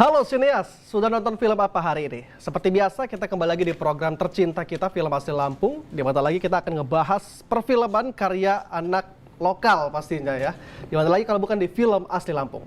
Halo Sineas, sudah nonton film apa hari ini? Seperti biasa kita kembali lagi di program tercinta kita, Film Asli Lampung. Di mana lagi kita akan ngebahas perfilman karya anak lokal pastinya ya. Di mana lagi kalau bukan di Film Asli Lampung.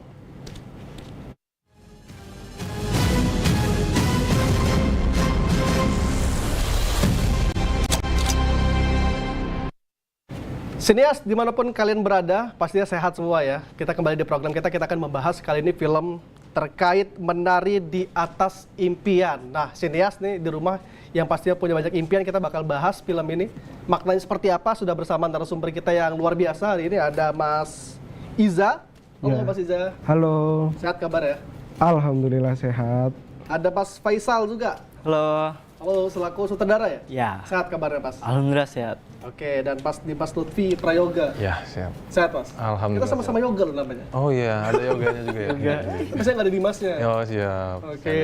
Sineas, dimanapun kalian berada, pastinya sehat semua ya. Kita kembali di program kita akan membahas kali ini film terkait menari di atas impian. Nah, Sineas nih di rumah yang pastinya punya banyak impian, kita bakal bahas film ini. Maknanya seperti apa, sudah bersama narasumber kita yang luar biasa. Hari ini ada Mas Iza. Halo Mas Iza. Halo. Sehat kabar ya? Alhamdulillah sehat. Ada Mas Faisal juga. Halo. Halo, selaku sutradara ya? Ya. Sehat kabarnya, Mas? Alhamdulillah sehat. Oke, dan Mas Lutfi Prayoga. Ya, siap. Sehat, Mas? Alhamdulillah. Kita sama-sama yoga loh namanya. Oh iya, ada yoganya juga ya. Yoga. Tapi saya nggak ada Dimasnya. Oh siap. Oke.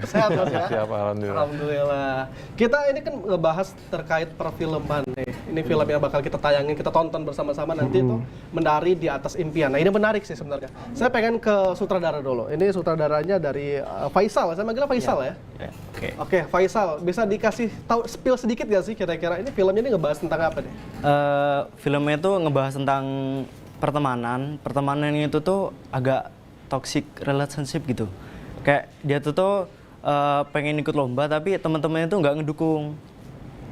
Sehat, Mas ya? Siap, alhamdulillah. Alhamdulillah. Kita ini kan ngebahas terkait perfilman nih. Ini film yang bakal kita tayangin, kita tonton bersama-sama nanti itu Menari di Atas Impian. Nah, ini menarik sih sebenarnya. Saya pengen ke sutradara dulu. Ini sutradaranya dari Faisal. Saya manggilnya Faisal ya. Oke. Oke, Faisal, bisa dikasih tahu spill sedikit gak sih kira-kira ini filmnya ini ngebahas tentang apa nih? Filmnya itu ngebahas tentang pertemanan. Pertemanan itu tuh agak toxic relationship gitu. Kayak dia tuh pengen ikut lomba tapi teman-temannya tuh nggak ngedukung.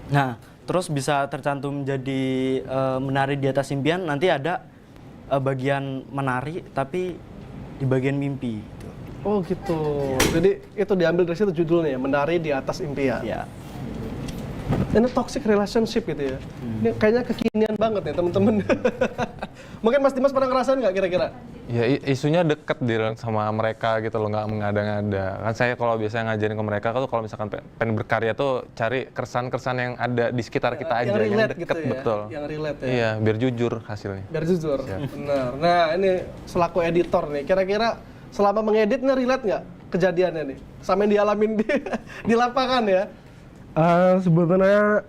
Nah, terus bisa tercantum jadi menari di atas impian. Nanti ada bagian menari tapi di bagian mimpi. Gitu. Oh gitu. Jadi itu diambil dari situ judulnya, Menari di Atas Impian. Ya. Ini toxic relationship gitu ya. Ini kayaknya kekinian banget ya teman-teman. Mungkin Mas Dimas pernah ngerasain nggak kira-kira? Ya isunya deket sama mereka gitu loh, nggak mengada-ngada. Kan saya kalau biasanya ngajarin ke mereka tuh kalau misalkan pengen berkarya tuh cari keresahan-keresahan yang ada di sekitar kita aja, yang deket gitu ya, betul. Yang relate ya. Iya, biar jujur hasilnya. Biar jujur. Benar. Nah, ini selaku editor nih, kira-kira selama mengedit nih relate nggak kejadiannya nih? Sama yang dialamin di lapangan ya? Sebetulnya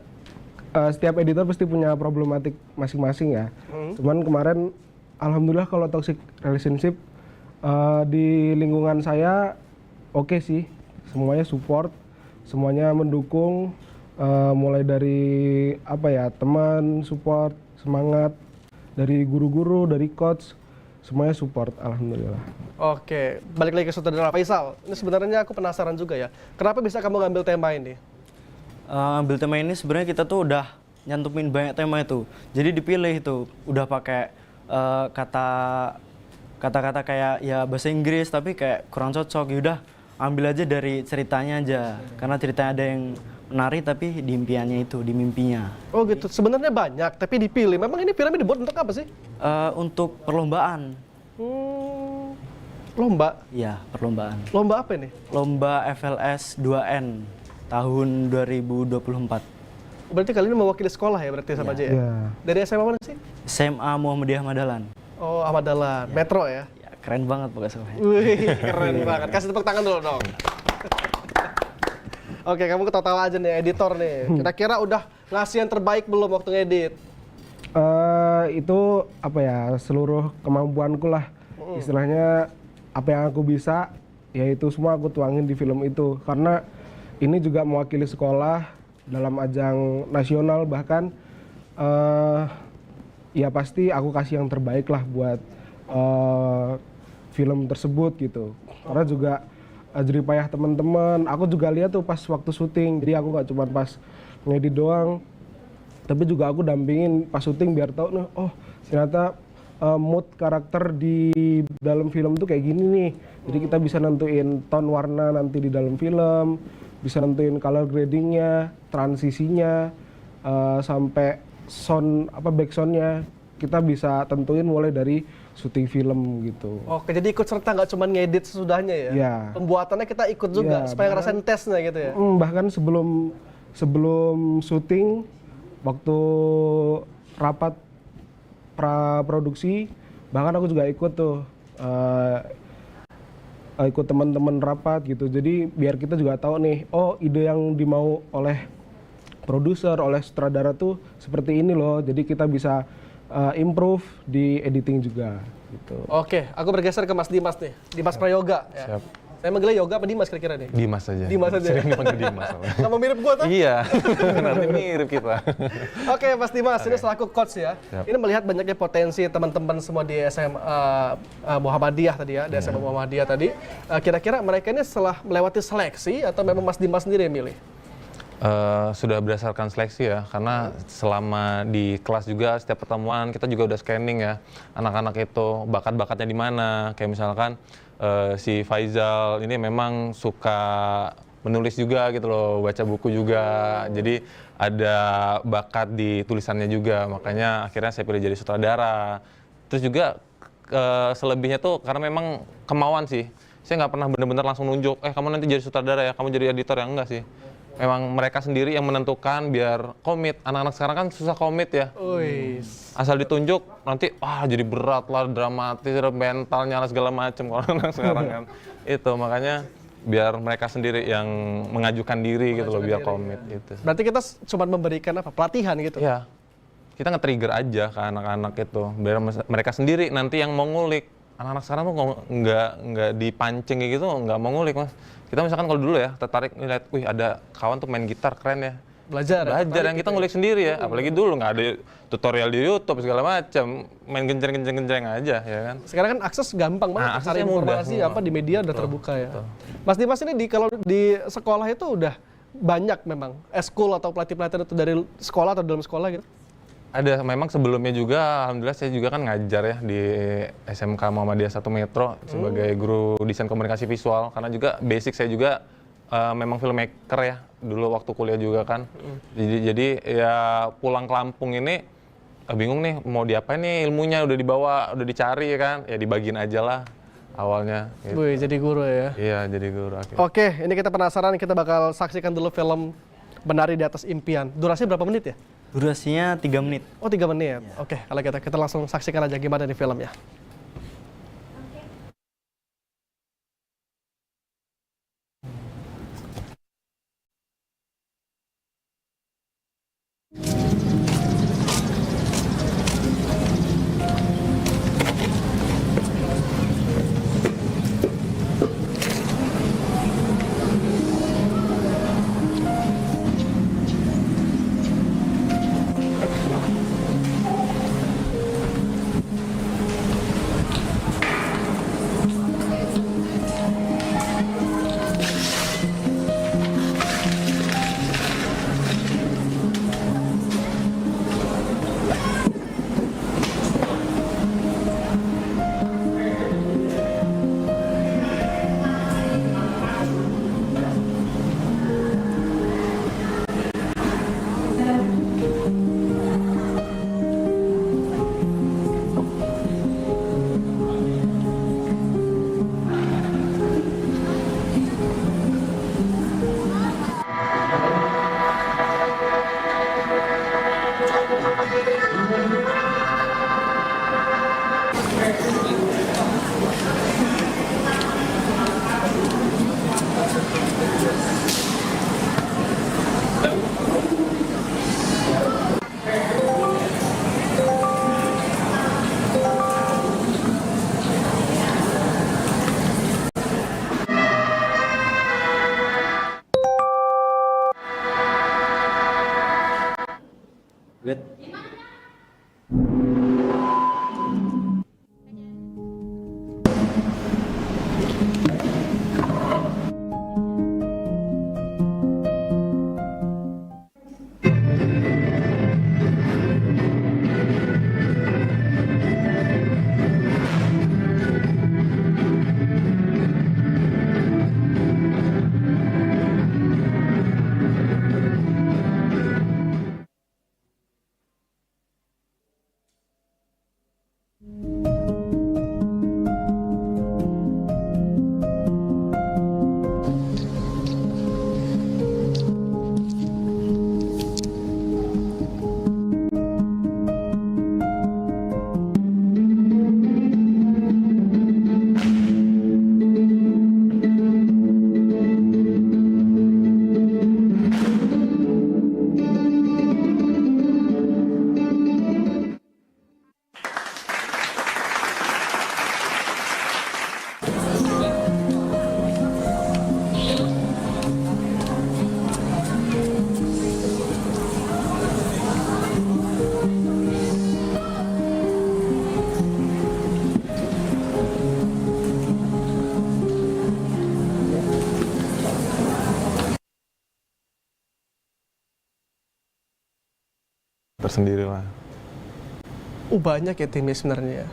setiap editor pasti punya problematik masing-masing ya. Cuman kemarin alhamdulillah kalau toxic relationship di lingkungan saya oke sih. Semuanya support, semuanya mendukung, mulai dari teman support, semangat, dari guru-guru, dari coach, semuanya support, alhamdulillah. Oke, balik lagi ke sutradara Faisal. Ini sebenarnya aku penasaran juga ya. Kenapa bisa kamu ngambil tema ini? Ambil tema ini sebenarnya kita tuh udah nyantumin banyak tema itu. Jadi dipilih itu udah pakai kata-kata kayak ya bahasa Inggris tapi kayak kurang cocok. Yaudah ambil aja dari ceritanya aja. Karena ceritanya ada yang menari tapi di impiannya itu, di mimpinya. Oh gitu. Sebenarnya banyak tapi dipilih. Memang ini filmnya dibuat untuk apa sih? Untuk perlombaan. Lomba? Iya, perlombaan. Lomba apa ini? Lomba FLS 2N tahun 2024. Berarti kali ini mewakili sekolah ya berarti sama aja ya? Iya. Dari SMA mana sih? SMA Muhammadiyah Madalan. Oh, Ahmad Dahlan. Metro ya? Ya, keren banget pokoknya semuanya. Wih, keren banget. Kasih tepuk tangan dulu dong. Oke, kamu ketawa aja nih, editor nih. Kira-kira udah ngasih yang terbaik belum waktu ngedit? Itu seluruh kemampuanku lah. Istilahnya apa yang aku bisa, yaitu semua aku tuangin di film itu. Karena ini juga mewakili sekolah dalam ajang nasional bahkan ya pasti aku kasih yang terbaik lah buat film tersebut gitu. Karena juga jeripayah teman-teman, aku juga lihat tuh pas waktu syuting. Jadi aku nggak cuma pas ngedit doang, tapi juga aku dampingin pas syuting biar tahu nih, oh ternyata mood karakter di dalam film tuh kayak gini nih. Jadi kita bisa nentuin tone warna nanti di dalam film, bisa nentuin color gradingnya, transisinya, sampai sound backsoundnya kita bisa tentuin mulai dari syuting film gitu. Oke, jadi ikut serta nggak cuma ngedit sesudahnya ya? Iya. Pembuatannya kita ikut juga Iya, supaya ngerasain tesnya gitu ya? Bahkan sebelum syuting, waktu rapat praproduksi, bahkan aku juga ikut tuh ikut teman-teman rapat gitu. Jadi biar kita juga tahu nih, oh ide yang dimau oleh produser, oleh sutradara tuh seperti ini loh. Jadi kita bisa improve di editing juga gitu. Oke, aku bergeser ke Mas Dimas nih, Dimas Prayoga. Ya. Siap. Saya manggilnya Yoga apa Dimas kira-kira nih? Dimas aja. Dimas aja. Sering dipanggil Dimas. Sama mirip gua tuh. Iya, nanti mirip kita. Oke, Mas Dimas, ini selaku coach ya. Siap. Ini melihat banyaknya potensi teman-teman semua di SMA Muhammadiyah tadi ya, di SMA Muhammadiyah tadi. Kira-kira mereka ini setelah melewati seleksi atau memang Mas Dimas sendiri yang milih? Sudah berdasarkan seleksi ya, karena selama di kelas juga setiap pertemuan kita juga udah scanning ya anak-anak itu bakat-bakatnya di mana. Kayak misalkan si Faizal ini memang suka menulis juga gitu loh, baca buku juga. Jadi ada bakat di tulisannya juga, makanya akhirnya saya pilih jadi sutradara. Terus juga selebihnya tuh karena memang kemauan sih. Saya nggak pernah bener-bener langsung nunjuk, kamu nanti jadi sutradara ya, kamu jadi editor ya, enggak sih. Memang mereka sendiri yang menentukan biar komit. Anak-anak sekarang kan susah komit ya. Asal ditunjuk nanti jadi berat lah, dramatis, mentalnya lah segala macam kalau anak sekarang kan. Itu makanya biar mereka sendiri yang mengajukan diri gitu loh biar komit gitu. Berarti kita cuma memberikan apa? Pelatihan gitu. Iya. Kita nge-trigger aja ke anak-anak itu biar mereka sendiri nanti yang mau ngulik. Anak-anak sekarang tuh nggak dipancing kayak gitu, nggak mau ngulik, Mas. Kita misalkan kalau dulu ya tertarik ngeliat, wih ada kawan tuh main gitar keren ya. Belajar Yang kita ngulik sendiri ya. Apalagi dulu nggak ada tutorial di YouTube segala macam, main genjreng aja ya kan. Sekarang kan akses gampang banget, cari aksesnya mudah informasi semua. apa di media udah terbuka ya. Mas Dimas ini kalau di sekolah itu udah banyak memang eskul atau pelatih-pelatihan itu dari sekolah atau dalam sekolah gitu? Ada, memang sebelumnya juga, alhamdulillah saya juga kan ngajar ya di SMK Muhammadiyah 1 Metro sebagai guru desain komunikasi visual. Karena juga basic saya juga memang filmmaker ya, dulu waktu kuliah juga kan. Jadi ya pulang ke Lampung ini bingung nih mau diapain nih, ilmunya udah dibawa, udah dicari ya kan, ya dibagiin aja lah awalnya. Gitu. Wih, jadi guru ya? Iya, jadi guru akhirnya. Oke, ini kita penasaran, kita bakal saksikan dulu film Menari di Atas Impian. Durasinya berapa menit ya? Durasinya 3 menit. Oh, 3 menit. Oke, kalau kita langsung saksikan aja gimana nih filmnya. Good. tersendiri lah. Banyak ya timnya sebenarnya ya.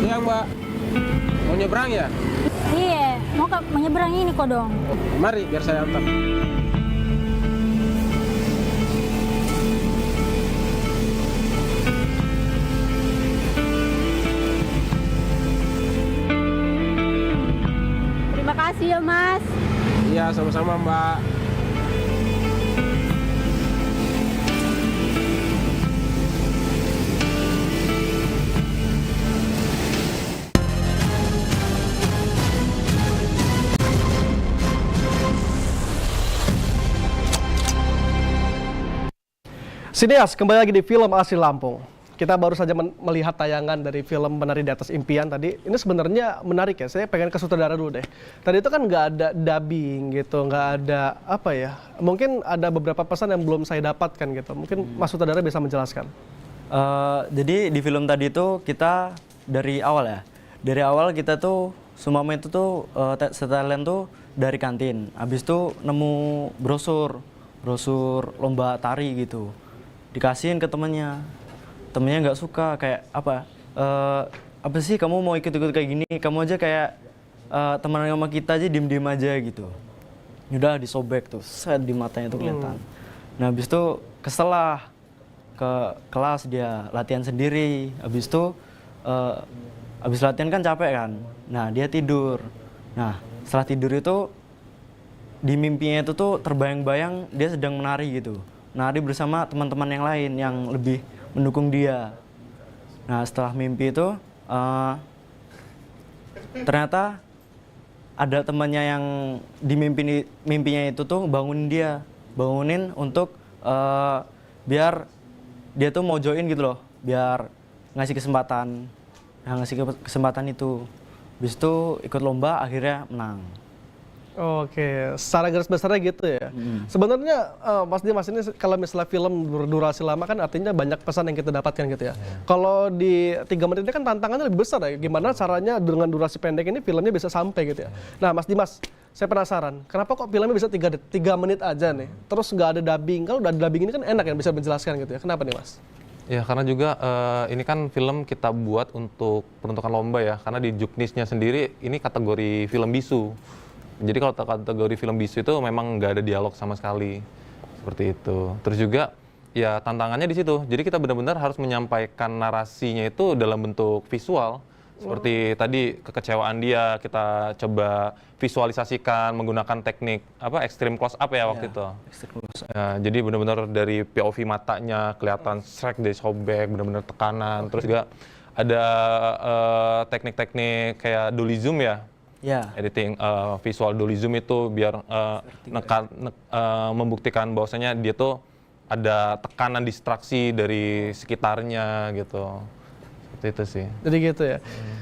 Siang, Mbak. Mau nyebrang ya? Iya, mau nyebrang ini kok dong. Mari, biar saya antar. Terima kasih ya Mas. Iya, sama-sama, Mbak. Sineas, kembali lagi di Film Asli Lampung. Kita baru saja melihat tayangan dari film Menari di Atas Impian tadi. Ini sebenarnya menarik ya, saya pengen ke sutradara dulu deh. Tadi itu kan nggak ada dubbing gitu, nggak ada apa ya. Mungkin ada beberapa pesan yang belum saya dapatkan gitu. Mungkin Mas sutradara bisa menjelaskan. Jadi di film tadi itu kita dari awal ya. Dari awal kita tuh Sumama itu tuh setelan tuh dari kantin. Habis itu nemu brosur lomba tari gitu. Dikasihin ke temennya nggak suka, kayak apa sih kamu mau ikut-ikut kayak gini, kamu aja kayak temenan sama kita aja diem-diem aja gitu. Udah disobek tuh, set di matanya tuh kelihatan. Nah habis itu kesel lah, ke kelas dia latihan sendiri, habis itu habis latihan kan capek kan, nah dia tidur. Nah setelah tidur itu di mimpinya itu tuh terbayang-bayang dia sedang menari gitu. Nari bersama teman-teman yang lain yang lebih mendukung dia. Nah setelah mimpi itu ternyata ada temannya yang di mimpinya itu tuh bangunin untuk biar dia tuh mau join gitu loh, biar ngasih kesempatan. Nah ngasih kesempatan itu, habis itu ikut lomba akhirnya menang. Oke, secara garis besarnya gitu ya. Sebenarnya Mas Dimas ini kalau misalnya film berdurasi lama kan artinya banyak pesan yang kita dapatkan gitu ya. Kalau di 3 menit ini kan tantangannya lebih besar ya. Gimana caranya dengan durasi pendek ini filmnya bisa sampai gitu ya. Nah Mas Dimas, saya penasaran, kenapa kok filmnya bisa 3 menit aja nih? Terus nggak ada dubbing, kalau udah ada dubbing ini kan enak ya bisa menjelaskan gitu ya. Kenapa nih Mas? Ya karena juga ini kan film kita buat untuk peruntukan lomba ya, karena di Juknisnya sendiri ini kategori film bisu. Jadi kalau kategori film bisu itu memang nggak ada dialog sama sekali, seperti itu. Terus juga ya tantangannya di situ. Jadi kita benar-benar harus menyampaikan narasinya itu dalam bentuk visual. Seperti tadi kekecewaan dia kita coba visualisasikan menggunakan teknik extreme close up ya waktu itu. Ya, jadi benar-benar dari POV matanya kelihatan shrek dari sobek, benar-benar tekanan. Terus juga ada teknik-teknik kayak dolly zoom ya. Ya. Editing visual dolly zoom itu biar membuktikan bahwasanya dia tuh ada tekanan distraksi dari sekitarnya gitu. Seperti itu sih. Jadi gitu ya.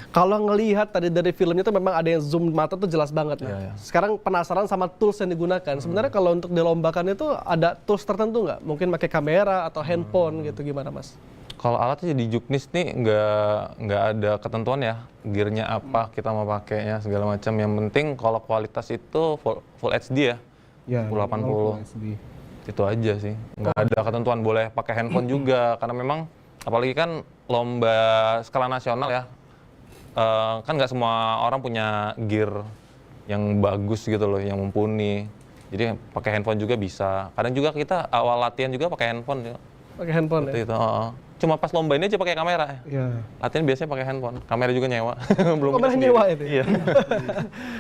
Kalau ngelihat tadi dari filmnya tuh memang ada yang zoom mata tuh jelas banget. Nah. Iya, iya. Sekarang penasaran sama tools yang digunakan. Sebenarnya kalau untuk dilombakan itu ada tools tertentu nggak? Mungkin pakai kamera atau handphone gitu, gimana Mas? Kalau alatnya di Juknis nih nggak ada ketentuan ya, gearnya apa kita mau pakainya segala macam. Yang penting kalau kualitas itu full HD ya, Ya, 1080. SD. Itu aja sih, nggak ada ketentuan boleh pakai handphone juga karena memang apalagi kan lomba skala nasional ya, kan nggak semua orang punya gear yang bagus gitu loh, yang mumpuni. Jadi pakai handphone juga bisa. Kadang juga kita awal latihan juga pakai handphone ya. Pakai handphone Seperti ya? itu. Cuma pas lomba ini aja pakai kamera. Ya. Latihan biasanya pakai handphone. Kamera juga nyewa. Belum Kamera punya sendiri. nyewa itu? Iya.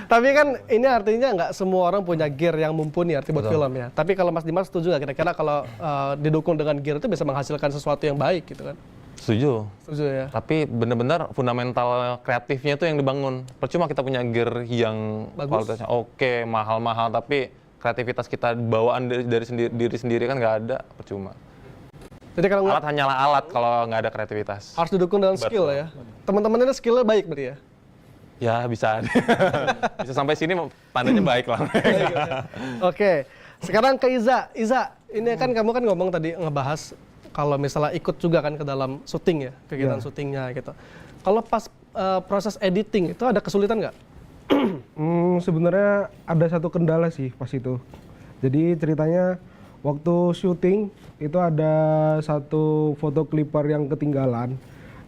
Tapi kan ini artinya nggak semua orang punya gear yang mumpuni arti buat film ya. Tapi kalau Mas Dimas setuju nggak kira-kira kalau didukung dengan gear itu bisa menghasilkan sesuatu yang baik gitu kan? Setuju. Setuju ya? Tapi benar-benar fundamental kreatifnya tuh yang dibangun. Percuma kita punya gear yang Bagus. kualitasnya oke, mahal-mahal, tapi kreativitas kita bawaan dari diri sendiri kan nggak ada, percuma. Jadi kalau Alat hanyalah alat kalau nggak ada kreativitas. harus didukung dengan skill ya. Teman-teman ini skillnya baik berarti ya? Ya bisa. Bisa sampai sini tandanya baik lah. Oke, sekarang ke Iza. Iza, ini kan kamu kan ngomong tadi ngebahas kalau misalnya ikut juga kan ke dalam syuting ya, kegiatan syutingnya gitu. Kalau pas proses editing itu ada kesulitan nggak? Sebenarnya ada satu kendala sih pas itu. Jadi ceritanya waktu syuting itu ada satu foto clipper yang ketinggalan.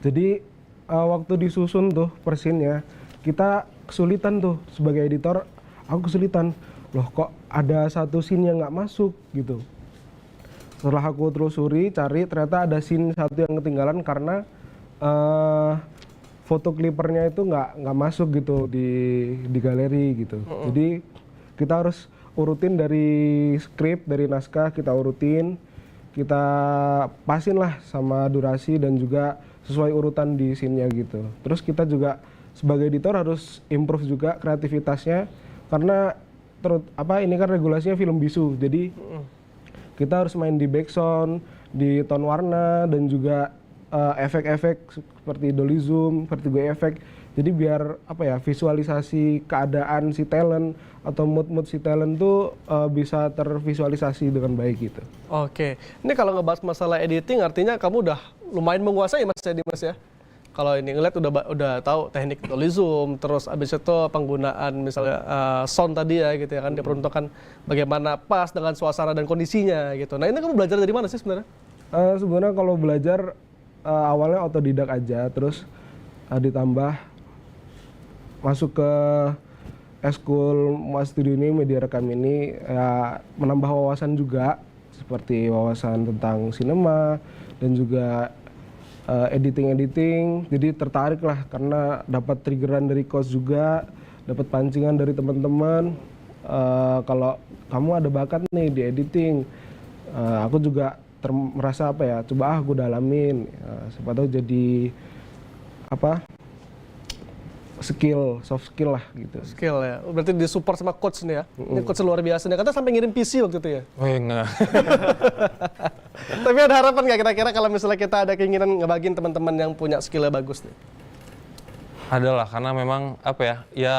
Jadi waktu disusun tuh per scene-nya, kita kesulitan tuh sebagai editor, aku kesulitan. Loh kok ada satu scene yang nggak masuk gitu. Setelah aku telusuri, cari, ternyata ada scene satu yang ketinggalan karena foto clippernya itu nggak masuk gitu di galeri gitu. Jadi kita harus urutin dari skrip, dari naskah kita urutin, kita pasin lah sama durasi dan juga sesuai urutan di scene-nya gitu. Terus kita juga sebagai editor harus improve juga kreativitasnya karena ini kan regulasinya film bisu. Jadi kita harus main di background, di tone warna dan juga efek-efek seperti dolly zoom, vertigo effect. Jadi biar visualisasi keadaan si talent atau mood si talent tuh bisa tervisualisasi dengan baik gitu. Oke, ini kalau ngebahas masalah editing artinya kamu udah lumayan menguasai Mas Dimas ya. Kalau ini ngeliat udah tahu teknik dolly zoom, terus abis itu penggunaan misalnya sound tadi ya gitu ya kan, diperuntukkan bagaimana pas dengan suasana dan kondisinya gitu. Nah ini kamu belajar dari mana sih sebenarnya? Sebenarnya kalau belajar awalnya otodidak aja, terus ditambah masuk ke eskul Mas Studio ini, media rekam ini ya menambah wawasan juga seperti wawasan tentang sinema dan juga editing. Jadi tertarik lah karena dapat triggeran dari coach juga, dapat pancingan dari teman-teman. Kalau kamu ada bakat nih di editing, aku juga merasa coba aku dalamin, siapa tahu jadi soft skill lah gitu. Skill ya, berarti disupport sama coach nih ya. Ini coach luar biasa nih, katanya sampai ngirim PC waktu itu ya. Oh enggak. Tapi ada harapan nggak kira-kira kalau misalnya kita ada keinginan ngebagiin teman-teman yang punya skillnya bagus nih? Adalah karena memang ya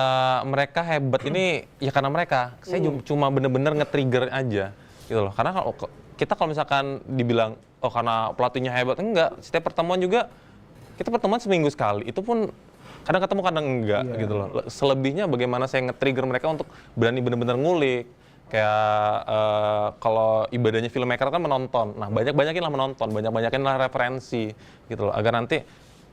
mereka hebat ini ya karena mereka. Saya cuma bener-bener nge-trigger aja gitu loh. Karena kalau misalkan dibilang karena pelatihnya hebat, enggak. Setiap pertemuan juga kita pertemuan seminggu sekali. Itu pun kadang ketemu kadang enggak gitu loh. Selebihnya bagaimana saya nge-trigger mereka untuk berani bener-bener ngulik. Kayak kalau ibadahnya filmmaker kan menonton. Nah, banyakin lah menonton, banyakin lah referensi gitu loh. Agar nanti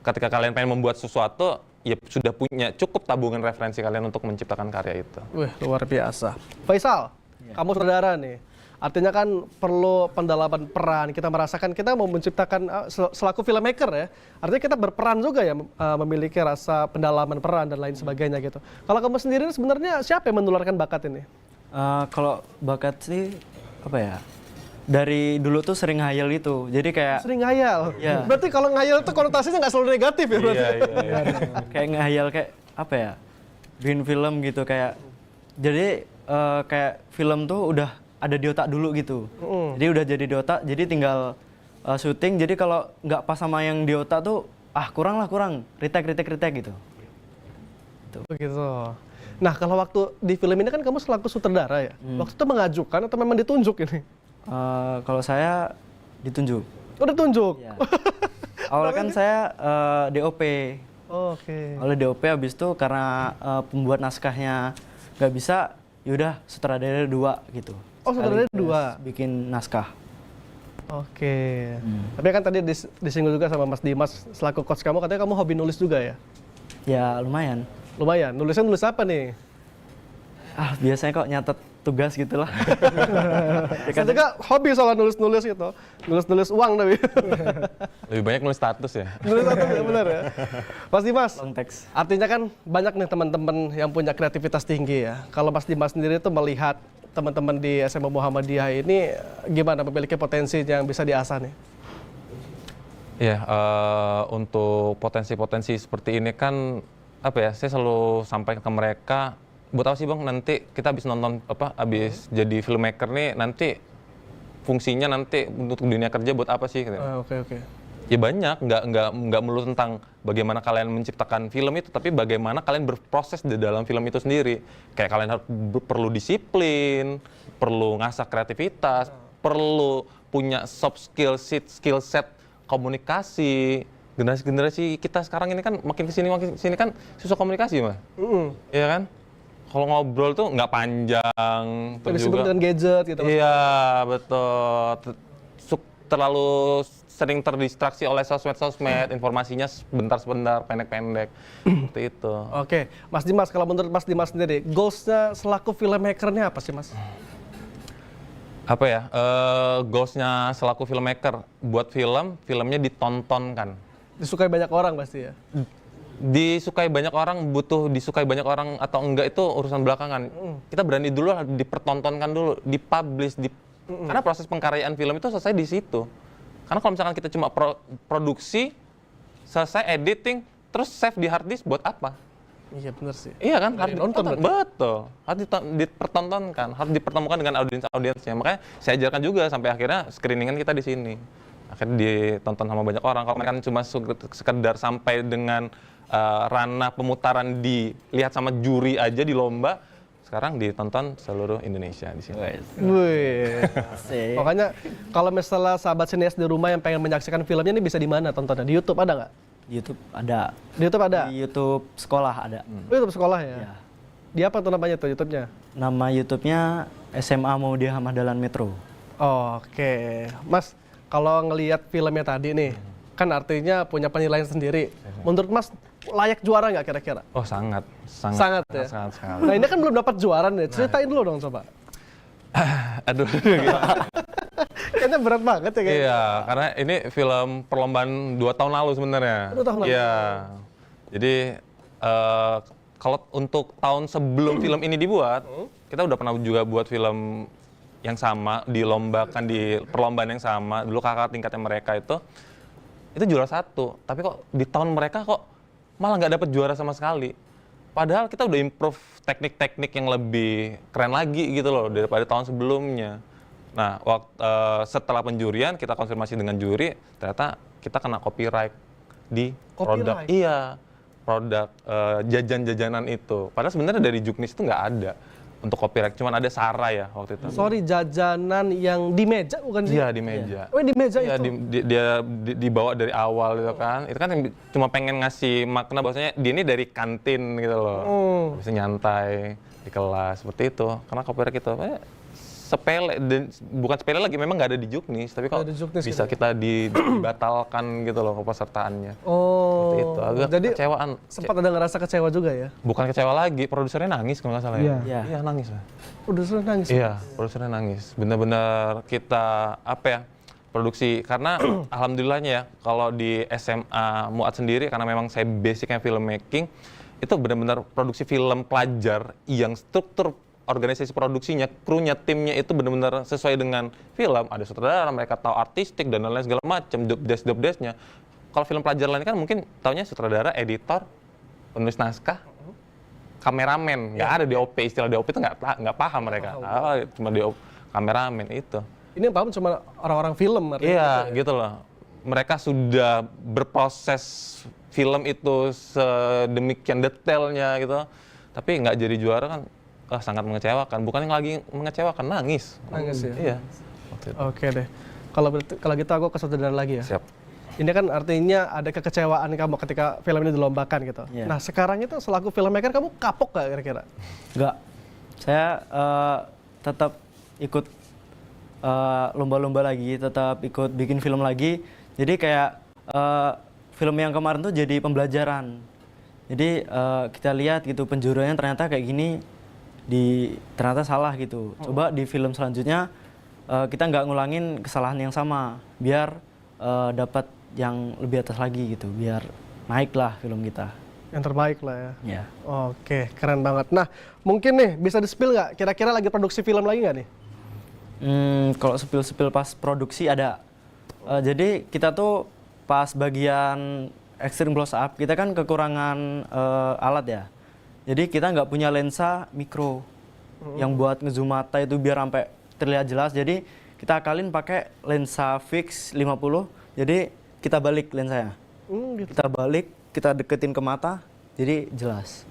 ketika kalian pengen membuat sesuatu, ya sudah punya cukup tabungan referensi kalian untuk menciptakan karya itu. Wih, luar biasa. Faisal, kamu saudara nih. Artinya kan perlu pendalaman peran. Kita merasakan kita mau menciptakan selaku filmmaker ya. Artinya kita berperan juga ya, memiliki rasa pendalaman peran dan lain sebagainya gitu. Kalau kamu sendiri sebenarnya siapa yang menularkan bakat ini? Kalau bakat sih dari dulu tuh sering ngayal itu. Jadi kayak Sering ngayal. Iya. Berarti kalau ngayal itu konotasinya nggak selalu negatif ya berarti? Iya. kayak ngayal kayak bikin film gitu kayak. Jadi kayak film tuh udah ada di otak dulu gitu. Jadi udah jadi di otak, jadi tinggal syuting. Jadi kalau nggak pas sama yang di otak tuh kurang, retake gitu. Begitu. Nah, kalau waktu di film ini kan kamu selaku sutradara ya. Waktu itu mengajukan atau memang ditunjuk ini? Kalau saya ditunjuk. Oh, ditunjuk. Ya. Awalnya kan saya DOP. Oh, oke. Oleh DOP habis itu karena pembuat naskahnya nggak bisa, yaudah sutradara 2 gitu. Oh, sutradara Sekaligus 2. bikin naskah. Oke. Tapi kan tadi disinggung juga sama Mas Dimas selaku coach kamu, katanya kamu hobi nulis juga ya? Ya lumayan. Lumayan. Nulisnya nulis apa nih? Biasanya kok nyatet tugas gitu lah. Saya juga hobi soal nulis-nulis gitu. Nulis-nulis uang tapi. Lebih banyak nulis status ya. Nulis apa ya, benar ya? Mas Dimas, Long text. artinya kan banyak nih teman-teman yang punya kreativitas tinggi ya. Kalau Mas Dimas sendiri itu melihat teman-teman di SMA Muhammadiyah ini gimana, memiliki potensi yang bisa diasah nih? Iya, untuk potensi-potensi seperti ini kan apa ya? Saya selalu sampaikan ke mereka, buat apa sih Bang nanti kita habis nonton habis jadi filmmaker nih nanti fungsinya nanti untuk dunia kerja buat apa sih? Oke. Ya banyak, nggak melulu tentang bagaimana kalian menciptakan film itu, tapi bagaimana kalian berproses di dalam film itu sendiri. Kayak kalian harus perlu disiplin, perlu ngasah kreativitas, perlu punya soft skill set komunikasi. Generasi kita sekarang ini kan makin kesini kan susah komunikasi mah, iya kan? Kalau ngobrol tuh nggak panjang, Terus disebut dengan gadget gitu. Iya betul. Terlalu sering terdistraksi oleh sosmed, informasinya sebentar, pendek-pendek, seperti itu. Oke, Mas Dimas, kalau menurut Mas Dimas sendiri, goals-nya selaku filmmaker-nya apa sih Mas? Apa ya, goals-nya selaku filmmaker, buat filmnya ditontonkan. Disukai banyak orang pasti ya? Disukai banyak orang, butuh disukai banyak orang atau enggak itu urusan belakangan. Kita berani dulu dipertontonkan dulu, dipublish, karena proses pengkaryaan film itu selesai di situ. Karena kalau misalkan kita cuma produksi, selesai editing, terus save di hard disk buat apa? Iya benar sih. Iya kan, harus nonton ditonton. Betul, harus dipertontonkan, harus dipertemukan dengan audiensnya. Makanya saya ajarkan juga sampai akhirnya screeningan kita di sini. Akhirnya ditonton sama banyak orang. Kalau mereka cuma sekedar sampai dengan ranah pemutaran dilihat sama juri aja di lomba, sekarang ditonton seluruh Indonesia di sini. Wih. Makanya kalau misalnya sahabat sinias di rumah yang pengen menyaksikan filmnya ini bisa di mana tontonnya? Di YouTube ada nggak? Di YouTube ada. Di YouTube ada? Di YouTube sekolah ada. Oh, YouTube sekolah ya? Ya. Di apa tuh namanya tuh YouTube-nya? Nama YouTube-nya SMA Muhammadiyah Hamadalan Metro. Oke. Mas, kalau ngelihat filmnya tadi nih, kan artinya punya penilaian sendiri. Menurut Mas, layak juara nggak kira-kira? Oh sangat Ya? sangat sekali. Nah ini kan belum dapat juara nih, ceritain dulu dong coba. Aduh. Kayaknya berat banget ya kayaknya. Iya, karena ini film perlombaan 2 tahun lalu sebenarnya. 2 tahun lalu? Iya. Jadi kalau untuk tahun sebelum film ini dibuat, kita udah pernah juga buat film yang sama, dilombakan di perlombaan yang sama. Dulu kakak tingkatnya mereka itu juara 1. Tapi kok di tahun mereka kok malah nggak dapet juara sama sekali. Padahal kita udah improve teknik-teknik yang lebih keren lagi gitu loh daripada tahun sebelumnya. Nah, setelah penjurian kita konfirmasi dengan juri, ternyata kita kena copyright di produk. Iya, produk jajan-jajanan itu. Padahal sebenarnya dari Juknis itu nggak ada untuk copyright, cuman ada Sarah ya waktu itu. Sorry, jajanan yang di meja bukan sih? Iya, di meja. Oh, di meja Iya, itu? dia dibawa dari awal gitu kan. Itu kan yang cuma pengen ngasih makna bahwasanya dia ini dari kantin gitu loh. Bisa nyantai di kelas seperti itu. Karena copyright itu sepele, dan bukan sepele lagi, memang nggak ada di Juknis, tapi kok bisa kita dibatalkan gitu loh kepesertaannya. Oh, seperti itu. Agak jadi kecewaan. sempat ada ngerasa kecewa juga ya? Bukan kecewa lagi, produsernya nangis kalau nggak salah ya. Iya. Iya, nangis lah. Udah sudah nangis? Iya, produsernya nangis. Benar-benar kita produksi, karena alhamdulillahnya ya kalau di SMA Muat sendiri, karena memang saya basicnya filmmaking, itu benar-benar produksi film pelajar yang struktur organisasi produksinya, krunya, timnya itu benar-benar sesuai dengan film. Ada sutradara, mereka tahu artistik dan lain-lain segala macam, job desk-nya. Kalau film pelajar lain kan mungkin taunya sutradara, editor, penulis naskah, kameramen. Nggak ada DOP, istilah DOP itu nggak paham mereka. Cuma kameramen itu. Ini yang paham cuma orang-orang film artinya. Iya, gitu loh. mereka sudah berproses film itu sedemikian detailnya gitu, tapi nggak jadi juara kan sangat mengecewakan. Bukan yang lagi mengecewakan, nangis. Nangis ya? Iya. Waktu itu. Oke deh. Kalau gitu aku ke saudara lagi ya. Siap. Ini kan artinya ada kekecewaan kamu ketika film ini dilombakan gitu. Iya. Nah sekarang itu selaku filmmaker kamu kapok gak kira-kira? Enggak. Saya tetap ikut lomba-lomba lagi, tetap ikut bikin film lagi. Jadi kayak film yang kemarin tuh jadi pembelajaran. Jadi kita lihat gitu penjuruannya ternyata kayak gini, ternyata salah gitu. Coba di film selanjutnya kita nggak ngulangin kesalahan yang sama, biar dapat yang lebih atas lagi gitu, biar naik lah film kita. Yang terbaik lah ya. Ya. Oke, keren banget. Nah, mungkin nih bisa di-spill nggak? Kira-kira lagi produksi film lagi nggak nih? Kalau spill-spill pas produksi ada. Jadi kita tuh pas bagian extreme close up kita kan kekurangan alat ya. Jadi kita nggak punya lensa mikro yang buat ngezoom mata itu biar sampai terlihat jelas. Jadi kita akalin pakai lensa fix 50. Jadi kita balik lensanya. Gitu. Kita balik, kita deketin ke mata, jadi jelas.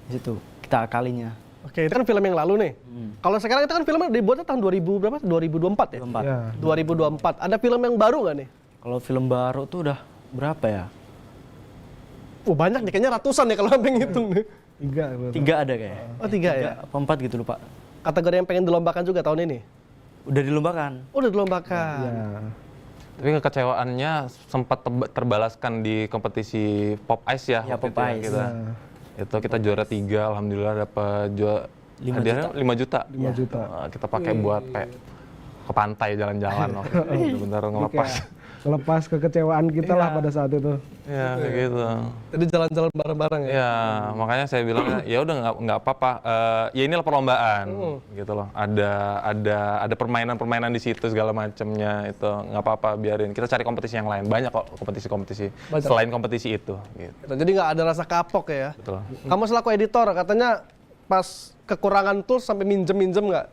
Di situ kita akalinya. Oke, itu kan film yang lalu nih. Kalau sekarang itu kan filmnya dibuatnya tahun 2000 berapa? 2024 ya? 24. Ya. 2024. Ada film yang baru nggak nih? Kalau film baru tuh udah berapa ya? Banyak nih, kayaknya ratusan ya kalau sampai ngitung nih. 3. 3 ada kayaknya. Oh 3 ya? Apa 4 gitu lupa. Kategori yang pengen dilombakan juga tahun ini? Udah dilombakan. Oh, udah dilombakan. Ya. Tapi kekecewaannya sempat terbalaskan di kompetisi Pop Ice ya. Ya, waktu Pop itu Ice. Itu kita juara 3, alhamdulillah dapat 5 hadiahnya 5 juta. 5 juta. Kita pakai buat kayak ke pantai jalan-jalan waktu itu. Bener-bener ngelepas. Ngelepas kekecewaan kita lah pada saat itu. Iya, kayak gitu. Jadi jalan-jalan bareng-bareng ya? Ya, makanya saya bilang ya udah nggak apa-apa. Ya inilah perlombaan, gitu loh. Ada permainan-permainan di situ segala macamnya itu nggak apa-apa, biarin. Kita cari kompetisi yang lain. Banyak kok kompetisi-kompetisi selain kompetisi itu. Gitu. Jadi nggak ada rasa kapok ya? Betul. Kamu selaku editor katanya pas kekurangan tools sampai minjem-minjem nggak?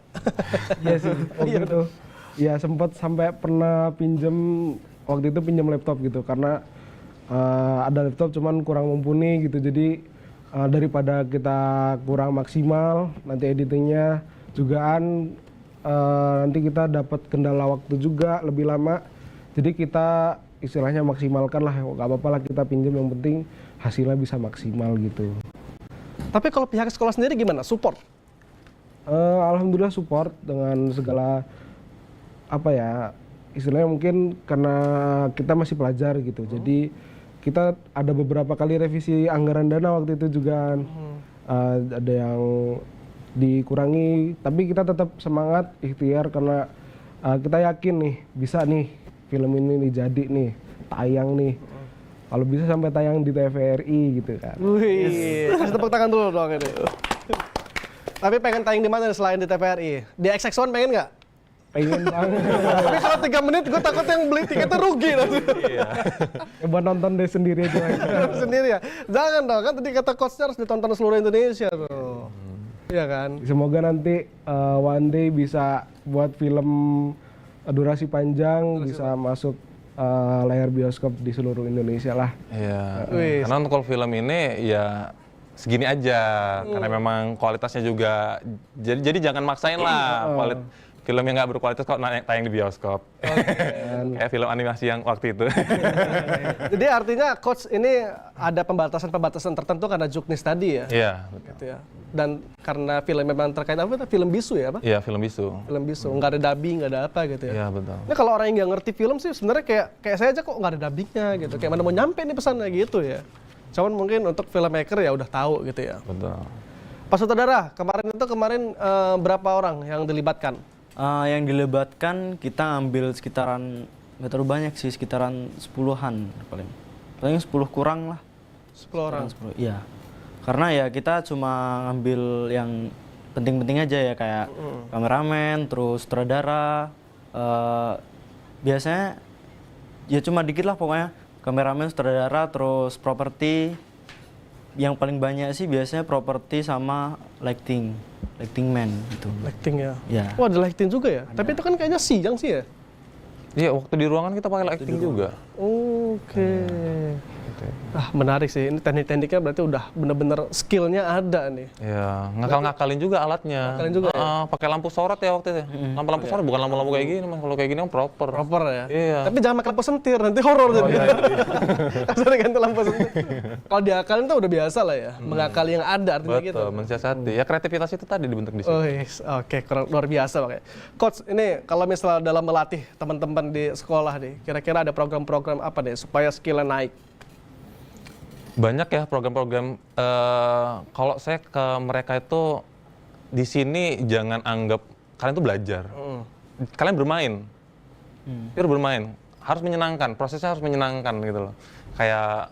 Iya sih, waktu itu. Ya sempat sampai pernah waktu itu pinjam laptop gitu karena ada laptop cuman kurang mumpuni gitu. Jadi daripada kita kurang maksimal nanti editingnya jugaan nanti kita dapat kendala waktu juga lebih lama. Jadi kita istilahnya maksimalkan lah, nggak apa-apa lah kita pinjam, yang penting hasilnya bisa maksimal gitu. Tapi kalau pihak sekolah sendiri gimana? Support? Alhamdulillah support dengan segala apa ya, istilahnya mungkin karena kita masih pelajar gitu. Jadi kita ada beberapa kali revisi anggaran dana waktu itu juga. Ada yang dikurangi, tapi kita tetap semangat, ikhtiar karena kita yakin nih bisa nih film ini nih jadi nih tayang nih. Kalau bisa sampai tayang di TVRI gitu kan. Wih, kasih tepuk tangan dulu dong ini. Tapi pengen tayang di mana selain di TVRI? Di XX1 pengen nggak? Pengen banget. Tapi kalau 3 menit gue takut yang beli tiketnya rugi nanti. Ya, buat nonton deh sendiri aja. Sendiri ya? Jangan dong, kan tadi kata coachnya harus ditonton seluruh Indonesia tuh. Iya kan? Semoga nanti one day bisa buat film durasi panjang, bisa masuk layar bioskop di seluruh Indonesia lah. Iya. Wih. Karena untuk film ini ya segini aja, karena memang kualitasnya juga. Jadi jangan maksain lah film yang nggak berkualitas kok tayang di bioskop. Kayak film animasi yang waktu itu. Jadi artinya coach ini ada pembatasan-pembatasan tertentu karena juknis tadi ya? Iya, betul. Gitu ya. Dan karena film memang terkait apa? Film bisu ya, apa? Iya, film bisu. Film bisu, nggak ada dubbing, nggak ada apa gitu ya? Iya, betul. Nah kalau orang yang nggak ngerti film sih sebenarnya kayak saya aja kok nggak ada dubbingnya gitu. Kayak mana mau nyampe nih pesannya gitu ya. Cuman mungkin untuk filmmaker ya udah tahu gitu ya. Betul. Pak Sutradara, kemarin berapa orang yang dilibatkan? Yang dilibatkan kita ambil sekitaran, nggak terlalu banyak sih, sekitaran 10-an paling 10 kurang lah. 10 orang? 10, iya. Karena ya kita cuma ngambil yang penting-penting aja ya, kayak kameramen, terus sutradara, biasanya ya cuma dikit lah pokoknya, kameramen, sutradara, terus properti. Yang paling banyak sih biasanya properti sama lighting man gitu. Lighting ya? Ya. Wah ada lighting juga ya? Tapi itu kan kayaknya siang sih ya? Iya, waktu di ruangan kita pakai lighting juga. Oke. Menarik sih. Ini teknik-tekniknya berarti udah bener-bener skillnya ada nih. Iya, ngakal-ngakalin juga alatnya. Ngakalin juga ya? Pakai lampu sorot ya waktu itu. Lampu-lampu sorot, bukan lampu-lampu kayak gini. Kalau kayak gini kan proper. Proper ya. Iya. Tapi jangan pakai lampu sentir, nanti horor jadi. Kasar ganti lampu sentir. Kalau diakalin tuh udah biasa lah ya. Mengakali yang ada artinya gitu. Betul, mensiasati. Ya kreativitas itu tadi dibentuk di situ. Oh, yes. Oke, luar biasa Pak. Coach, ini kalau misalnya dalam melatih teman-teman di sekolah nih, kira-kira ada program-program apa nih supaya skillnya naik? Banyak ya program-program. Kalau saya ke mereka itu di sini jangan anggap kalian itu belajar. Kalian bermain. Pure bermain. Harus menyenangkan. Prosesnya harus menyenangkan gitu loh. Kayak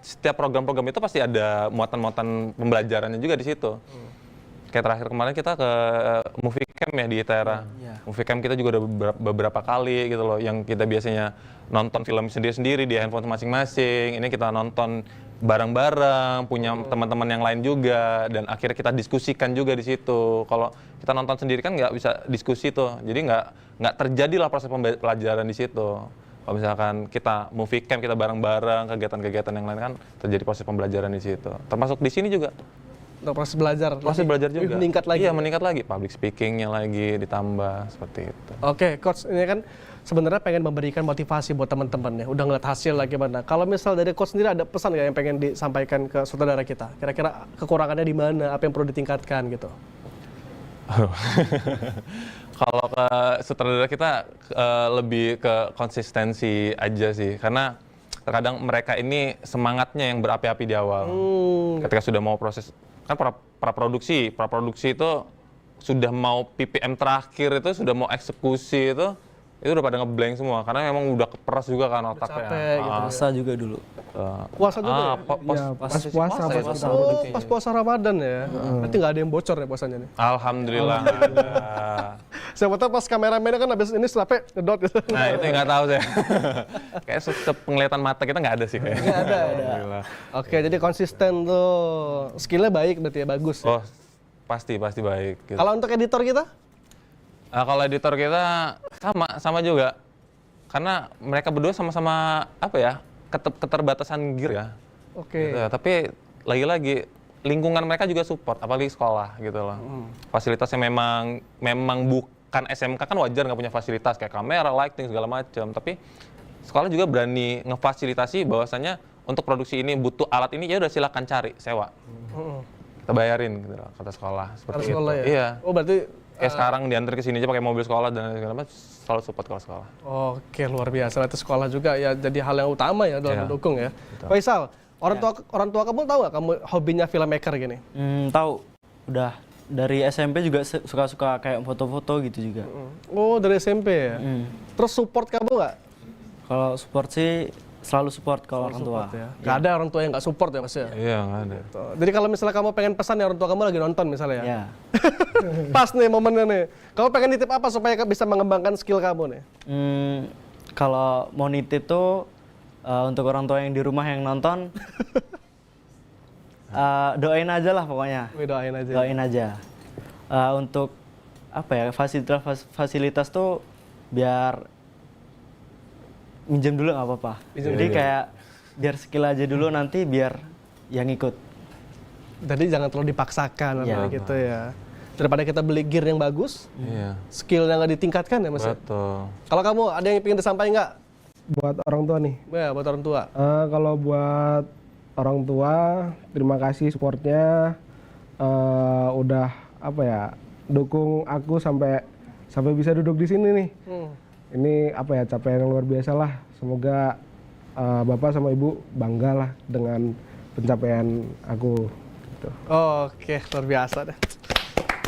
setiap program-program itu pasti ada muatan-muatan pembelajarannya juga di situ. Kayak terakhir kemarin kita ke movie camp ya di ITERA. Movie camp kita juga udah beberapa kali gitu loh, yang kita biasanya nonton film sendiri-sendiri di handphone masing-masing. Ini kita nonton bareng-bareng, punya teman-teman yang lain juga, dan akhirnya kita diskusikan juga di situ. Kalau kita nonton sendiri kan nggak bisa diskusi tuh, jadi nggak terjadilah proses pembelajaran di situ. Kalau misalkan kita movie camp, kita bareng-bareng, kegiatan-kegiatan yang lain kan terjadi proses pembelajaran di situ. Termasuk di sini juga. Untuk proses belajar. Proses belajar juga. Meningkat lagi. Iya, meningkat lagi. Public speakingnya lagi ditambah seperti itu. Oke, Coach, ini kan sebenarnya pengen memberikan motivasi buat teman-teman ya. Udah ngeliat hasil lah gimana. Kalau misal dari Coach sendiri ada pesan nggak yang pengen disampaikan ke saudara kita? Kira-kira kekurangannya di mana? Apa yang perlu ditingkatkan gitu? Kalau ke sutradara kita lebih ke konsistensi aja sih, karena terkadang mereka ini semangatnya yang berapi-api di awal. Ketika sudah mau proses, kan praproduksi itu sudah mau PPM terakhir itu sudah mau eksekusi itu udah pada ngeblank semua, karena memang udah keperas juga kan otaknya. Capek gitu. Puasa juga dulu. Puasa juga ya? Pas puasa. Pas puasa Ramadan ya. Berarti nggak ada yang bocor ya puasanya nih. Alhamdulillah nggak ada. Siapa tahu pas kameramennya kan habis ini selapnya ngedot gitu. Nah itu nggak tahu saya. Kayak penglihatan mata kita nggak ada sih kayaknya. Nggak ada. Oke, jadi konsisten tuh. Skillnya baik berarti ya, bagus. Oh pasti baik. Gitu. Kalau untuk editor kita? Nah, kalau editor kita sama juga, karena mereka berdua sama-sama apa ya, keterbatasan gear ya. Oke. Gitu. Tapi lagi-lagi lingkungan mereka juga support, apalagi sekolah gitu loh. Fasilitasnya memang bukan SMK, kan wajar nggak punya fasilitas kayak kamera, lighting segala macam. Tapi sekolah juga berani ngefasilitasi bahwasannya untuk produksi ini butuh alat ini, ya udah silakan cari sewa. Kita bayarin gitu loh, kata sekolah seperti itu. Sekolah ya? Iya. Oh berarti Kayak sekarang diantar ke sini aja pakai mobil sekolah dan segala macam, selalu support kalau sekolah. Oke, luar biasa. Itu sekolah juga ya jadi hal yang utama ya dalam Iya, mendukung ya. betul. Faisal, orang tua kamu tahu nggak kamu hobinya filmmaker gini? Tahu. Udah dari SMP juga suka-suka kayak foto-foto gitu juga. Oh, dari SMP ya. Terus support kamu nggak? Kalau support sih selalu support kalau orang tua. Ya. Nggak ada orang tua yang nggak support ya Mas ya? Iya, nggak ada. Tuh. Jadi kalau misalnya kamu pengen pesan ya orang tua kamu lagi nonton misalnya ya? Ya. Pas nih momennya nih. Kamu pengen nitip apa supaya bisa mengembangkan skill kamu nih? Kalau mau nitip tuh untuk orang tua yang di rumah yang nonton, doain aja lah pokoknya. Doain aja. Doain aja. Untuk apa ya, fasilitas tuh biar minjem dulu nggak apa-apa. Jadi kayak biar skill aja dulu, nanti biar yang ikut. Jadi jangan terlalu dipaksakan Iya. gitu ya. Daripada kita beli gear yang bagus, Iya. skill yang nggak ditingkatkan ya Mas. Betul. Kalau kamu ada yang ingin disampaikan nggak? Buat orang tua nih. Ya, buat orang tua. Kalau buat orang tua, terima kasih supportnya. Udah apa ya, dukung aku sampai bisa duduk di sini nih. Ini apa ya, capaian yang luar biasa lah. Semoga bapak sama ibu bangga lah dengan pencapaian aku. Gitu. Oke, luar biasa deh.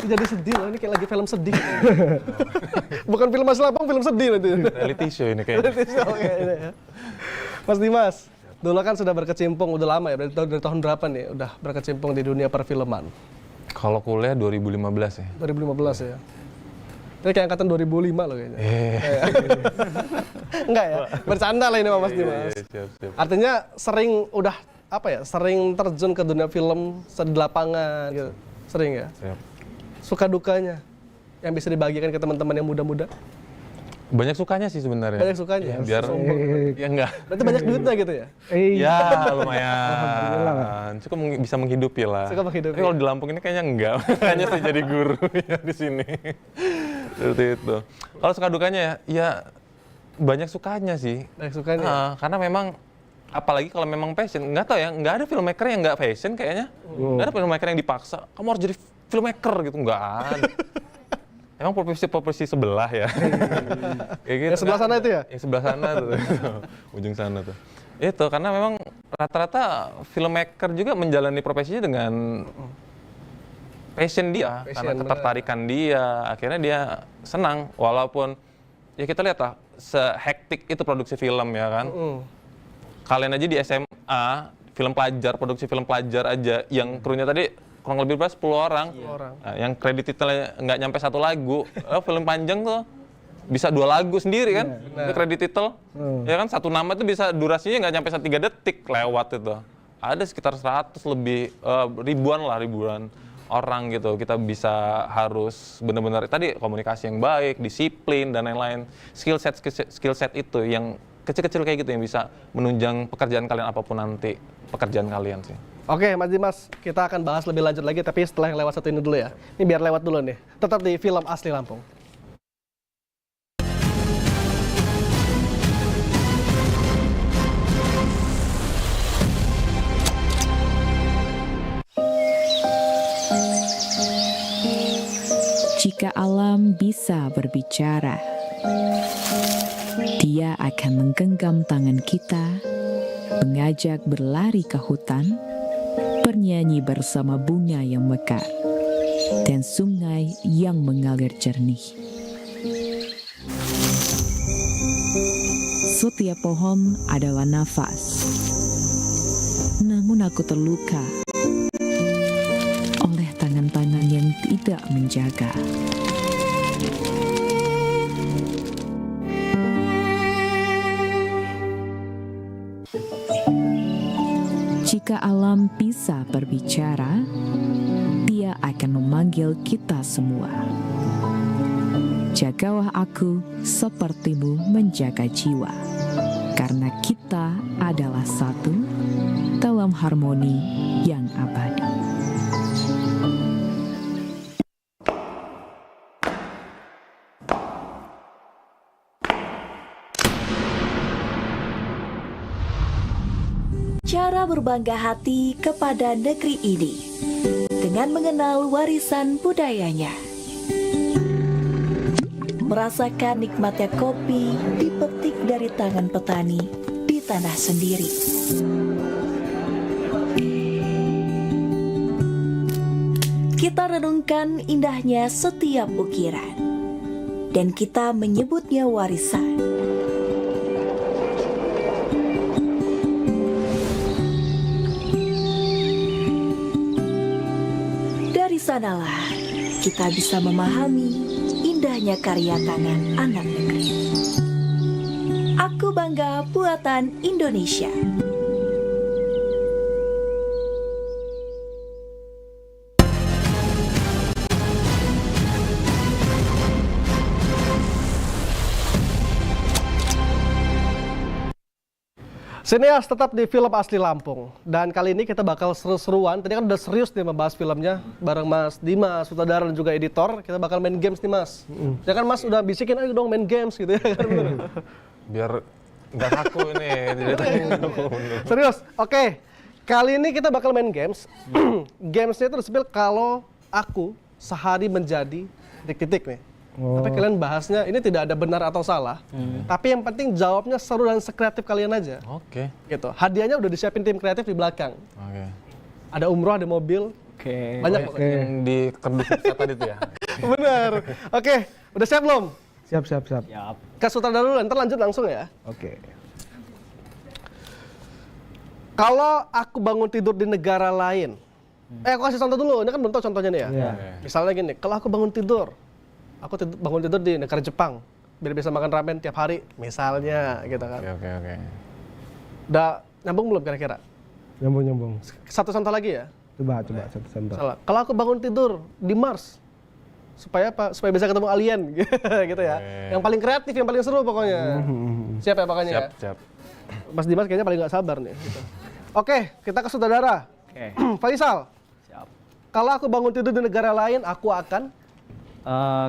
Ini jadi sedih loh, ini kayak lagi film sedih. Bukan film Mas Lapang, film sedih nanti. Reality show ini kayaknya. Oke, ini ya. Mas Dimas, dulu kan sudah berkecimpung, udah lama ya, dari tahun berapa nih udah berkecimpung di dunia perfilman? Kalau kuliah 2015 ya. 2015 ya? Ini kayak angkatan 2005 loh kayaknya. Enggak ya? Bercanda lah ini Mas Dimas. Siap. Artinya sering sering terjun ke dunia film di lapangan gitu. Sering ya? Siap. Suka dukanya yang bisa dibagikan ke teman-teman yang muda-muda? Banyak sukanya sih sebenarnya. Banyak sukanya. Biar ya enggak. Berarti banyak duitnya gitu ya? Ya lumayan. Cukup bisa menghidupi lah. Cukup menghidupi. Tapi kalau di Lampung ini kayaknya enggak. Hanya sih jadi guru ya di sini. Seperti itu. Kalau suka dukanya ya banyak sukanya sih. Banyak sukanya. Karena memang apalagi kalau memang passion, nggak tahu ya, nggak ada filmmaker yang nggak passion kayaknya. Nggak ada filmmaker yang dipaksa, kamu harus jadi filmmaker gitu, nggak ada. Emang profesi sebelah ya. Kayak gitu, Yang sebelah sana itu ya? Yang sebelah sana tuh, ujung sana tuh. Itu karena memang rata-rata filmmaker juga menjalani profesinya dengan passion dia, karena ketertarikan dia, akhirnya dia senang. Walaupun ya kita lihat lah, sehektik itu produksi film ya kan. Kalian aja di SMA, produksi film pelajar aja, yang krunya tadi kurang lebih berapa 10 orang. Nah, yang kredit titelnya nggak nyampe 1 lagu. Film panjang tuh bisa 2 lagu sendiri kan, itu kredit titel. Ya kan, 1 nama itu bisa durasinya nggak nyampe 3 detik lewat itu. Ada sekitar 100 lebih, ribuan orang gitu. Kita bisa harus benar-benar tadi komunikasi yang baik, disiplin dan lain-lain. Skill set itu yang kecil-kecil kayak gitu yang bisa menunjang pekerjaan kalian apapun nanti pekerjaan kalian sih. Oke, Mas Dimas, kita akan bahas lebih lanjut lagi, tapi setelah yang lewat satu ini dulu ya. Ini biar lewat dulu nih. Tetap di Film Asli Lampung. Jika alam bisa berbicara, dia akan menggenggam tangan kita, mengajak berlari ke hutan, bernyanyi bersama bunga yang mekar, dan sungai yang mengalir jernih. Setiap pohon adalah nafas, namun aku terluka oleh tangan-tangan yang tidak menjaga. Jika alam bisa berbicara, dia akan memanggil kita semua. Jagalah aku sepertimu menjaga jiwa, karena kita adalah satu dalam harmoni yang abadi. Cara berbangga hati kepada negeri ini dengan mengenal warisan budayanya. Merasakan nikmatnya kopi dipetik dari tangan petani di tanah sendiri. Kita renungkan indahnya setiap ukiran dan kita menyebutnya warisan. Dari sanalah kita bisa memahami indahnya karya tangan anak negeri. Aku bangga buatan Indonesia. Sineas tetap di Film Asli Lampung. Dan kali ini kita bakal seru-seruan. Tadi kan udah serius nih membahas filmnya bareng Mas Dimas, sutradara dan juga editor. Kita bakal main games nih Mas. Ya kan Mas udah bisikin ayo dong main games gitu ya kan. Biar nggak kaku ini. Serius? Oke. Kali ini kita bakal main games. Gamesnya itu disebut kalau aku sehari menjadi titik-titik nih. Tapi kalian bahasnya ini tidak ada benar atau salah. Tapi yang penting jawabnya seru dan sekreatif kalian aja. Oke. Gitu. Hadiahnya udah disiapin tim kreatif di belakang. Oke. Ada umroh, ada mobil. Banyak pokoknya. Yang di kerdus tadi itu ya. Bener. Oke, udah siap belum? Siap. Ke sutradara dulu, ntar lanjut langsung ya. Oke. Kalau aku bangun tidur di negara lain. Aku kasih contoh dulu, ini kan belum tahu contohnya nih ya. Iya. Misalnya gini, kalau aku bangun tidur, bangun tidur di negara Jepang, biar bisa makan ramen tiap hari, misalnya gitu kan. Oke. Udah nyambung belum kira-kira? Nyambung. Satu contoh lagi ya. Coba satu contoh. Salah. Kalau aku bangun tidur di Mars, supaya apa? Supaya bisa ketemu alien gitu ya. Yang paling kreatif, yang paling seru pokoknya. Siap ya pokoknya ya? Siap. Mas Dimas kayaknya paling nggak sabar nih. Gitu. Oke, kita ke saudara. Oke. Faisal, Siap. kalau aku bangun tidur di negara lain, aku akan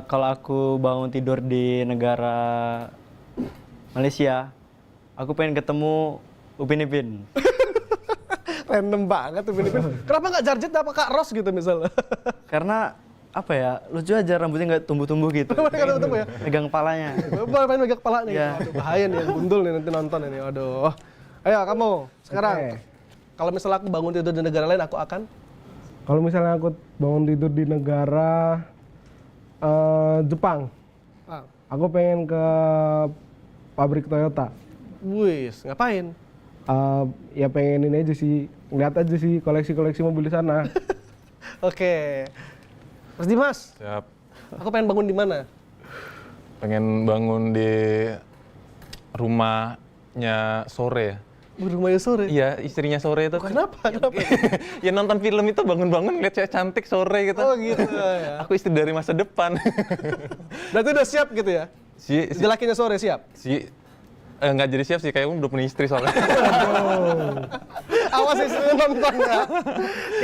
Kalau aku bangun tidur di negara Malaysia, aku pengen ketemu Upin Ipin. random banget tuh Filipin. Kenapa nggak Jarjet apa Kak Ros gitu misalnya? Karena apa ya, lucu aja rambutnya nggak tumbuh-tumbuh gitu. Mereka ketemu ya. Megang kepalanya. Main megang kepala nih. Iya. Aduh, bahaya nih yang gundul nih nanti nonton ini. Aduh. Ayo kamu sekarang. Oke. Kalau misalnya aku bangun tidur di negara lain, aku akan Kalau misalnya aku bangun tidur di negara Jepang, ah, aku pengen ke pabrik Toyota. wis, ngapain? Ya pengen ini aja sih, ngeliat aja sih koleksi-koleksi mobil di sana. Oke. Mas Dimas, Siap. aku pengen bangun di mana? Pengen bangun di rumahnya Sore ya. Rumahnya sore. Iya, istrinya Sore itu. Kenapa? Kenapa? Ya nonton film itu bangun-bangun lihat cewek cantik sore gitu. Oh gitu ya. Aku istri dari masa depan. Berarti udah siap gitu ya? si Jelakinya sore siap? nggak jadi siap sih, kayaknya udah punya istri soalnya. Awas istrinya nonton ya.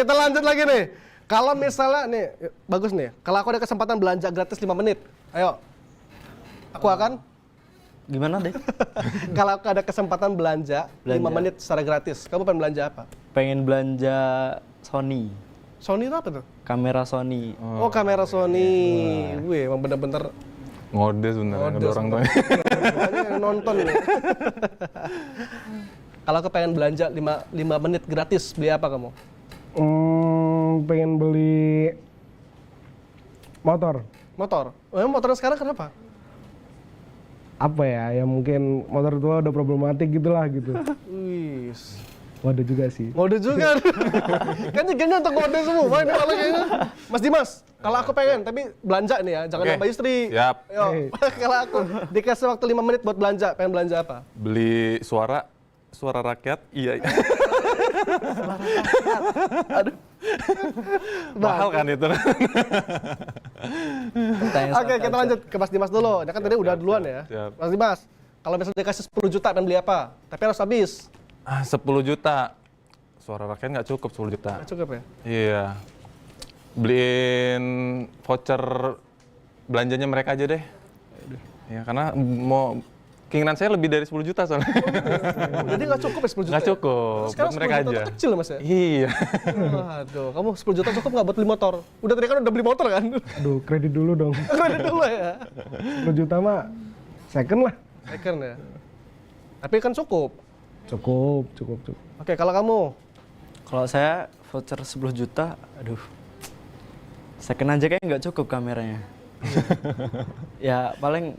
Kita lanjut lagi nih. Kalau misalnya nih, bagus nih. Kalau aku ada kesempatan belanja gratis 5 menit. Ayo. Aku akan Gimana deh? kalau aku ada kesempatan belanja 5 menit secara gratis. Kamu pengen belanja apa? Pengen belanja Sony. Sony itu apa tuh? Kamera Sony. Oh, kamera Sony. Wih, emang bener-bener Ngode sebenarnya, Ngode ada orang tuanya. banyak yang nonton nih. Kalau aku pengen belanja 5 menit gratis, beli apa kamu? Pengen beli motor. Motor. Emang motornya sekarang kenapa? Apa ya mungkin motor tua udah problematik gitulah gitu. Wis. Waduh juga sih. Ngode juga. Kan kayaknya untuk ngode semua ini malah kayaknya. Mas Dimas, kalau aku pengen, tapi belanja nih ya, jangan Oke. nambah istri. Siap. Yo, kalau aku dikasih waktu 5 menit buat belanja, pengen belanja apa? Beli suara rakyat. Iya. Aduh. Mahal kan itu. Oke, kita lanjut ke Mas Dimas dulu. Dia kan tadi udah duluan ya. Siap. Mas Dimas, kalau misalnya dikasih 10 juta pengen beli apa? Tapi harus habis. 10 juta. Suara rakyat nggak cukup 10 juta. Nggak cukup ya? Iya. Beliin voucher belanjanya mereka aja deh. Ya, karena keinginan saya lebih dari 10 juta soalnya. Jadi nggak cukup ya 10 juta? Nggak cukup, Sekarang buat mereka 10 juta aja. tuh kecil Mas ya? Iya. Waduh, kamu 10 juta cukup nggak buat beli motor? Udah tadi kan udah beli motor kan? Aduh kredit dulu dong. Kredit dulu ya? 10 juta mah second lah. Second ya? Tapi kan cukup. Cukup. Oke, kalau kamu? Kalau saya voucher 10 juta, aduh. Second aja kayaknya nggak cukup kameranya. Ya paling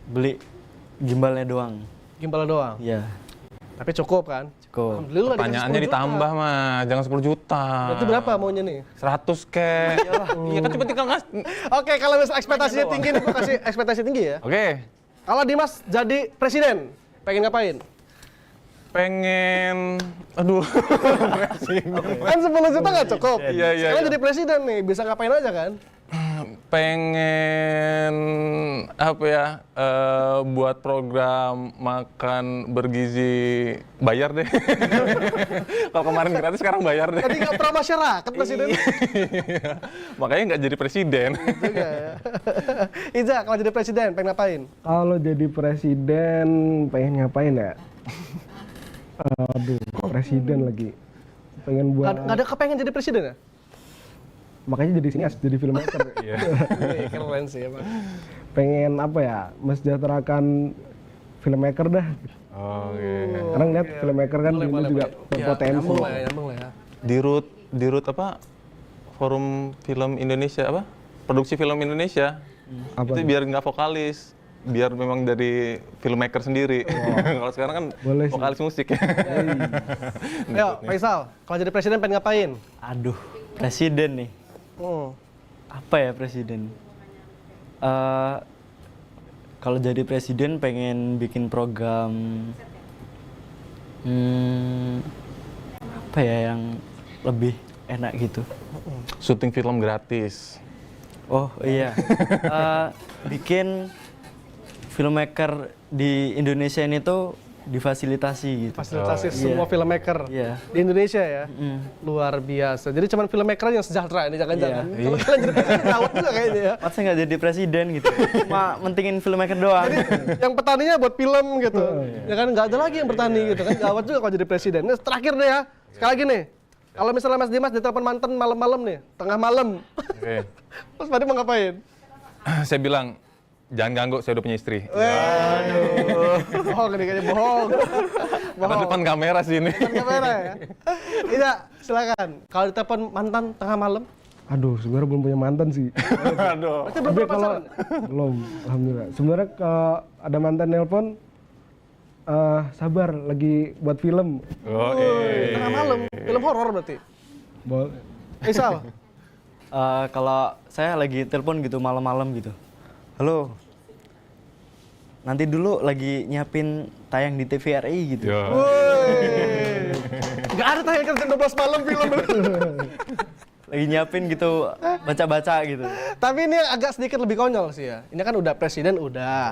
beli gimbalnya doang. Gimbal doang? Iya, Tapi cukup kan? cukup. Alhamdulillah dikasih Pertanyaannya 10 juta. ditambah mah, jangan 10 juta. Berarti berapa maunya nih? 100 kek. Iya kan cuma tinggal Oke, kalau misalnya ekspektasinya tinggi nih, aku kasih ekspektasi tinggi ya. Oke. Kalau Dimas jadi presiden, pengen ngapain? Pengen aduh. Kan 10 juta nggak cukup. Iya, iya, Sekarang iya. jadi presiden nih, bisa ngapain aja kan? Pengen apa ya? Buat program makan bergizi, bayar deh. Kalau kemarin gratis sekarang bayar deh. Tadi nggak pro masyarakat presiden. Iya. Makanya nggak jadi presiden. Juga ya. Iza, kalau jadi presiden pengen ngapain? Kalau jadi presiden pengen ngapain ya? Aduh, presiden lagi. Pengen buat Nggak ada kepengen jadi presiden ya? makanya jadi sinias, jadi filmmaker. Iya. Wih, keren sih emang. Pengen apa ya? Mensejahterakan filmmaker dah. Oke. Karena ngeliat filmmaker kan Boleh, ini boleh, juga boleh. berpotensi. Nyambung lah ya, nyambung lah ya. Di RUT apa? Forum Film Indonesia apa? Produksi film Indonesia. Apa Itu tuh? biar nggak vokalis, biar memang dari filmmaker sendiri. Kalau sekarang kan Boleh sih. vokalis musik ya. Ayo, Faisal, kalau jadi presiden pengen ngapain? Aduh, presiden nih. Apa ya presiden? Kalau jadi presiden pengen bikin program apa ya yang lebih enak gitu. Syuting film gratis. Oh iya, bikin filmmaker di Indonesia ini tuh difasilitasi gitu. Fasilitasi semua filmmaker Iya. di Indonesia ya. Luar biasa. Jadi cuman filmmaker yang sejahtera ini jangan-jangan. Iya. Kalau kalian jadi presiden gawat juga kayaknya ya. Masa nggak jadi presiden gitu? Cuma mentingin filmmaker doang. Yang petaninya buat film gitu. Ya kan nggak ada lagi yang bertani gitu kan. Gawat juga kalau jadi presiden. Nah, terakhir deh ya. Sekali lagi nih. Kalau misalnya Mas Dimas ditelepon mantan malam-malam nih, tengah malam. Oke. Mas Fadi mau ngapain? Saya bilang, jangan ganggu, saya udah punya istri. Bohong ini kayaknya bohong. Karena depan kamera sih ini. Depan kamera ya. Iya, silakan. Kalau ditelepon mantan tengah malam, Aduh, sebenarnya belum punya mantan sih. berarti belum Tapi pernah kalau pacaran. belum, alhamdulillah. Sebenarnya kalau ada mantan nelpon, sabar, lagi buat film. Tengah malam, film horor berarti. Boleh. Isal. Kalau saya lagi telepon gitu malam-malam gitu. Halo. Nanti dulu lagi nyiapin tayang di TVRI gitu. Yo. Gak ada tayang jam 12 malam film. Lagi nyiapin gitu, baca-baca gitu. Tapi ini agak sedikit lebih konyol sih ya. Ini kan udah presiden udah.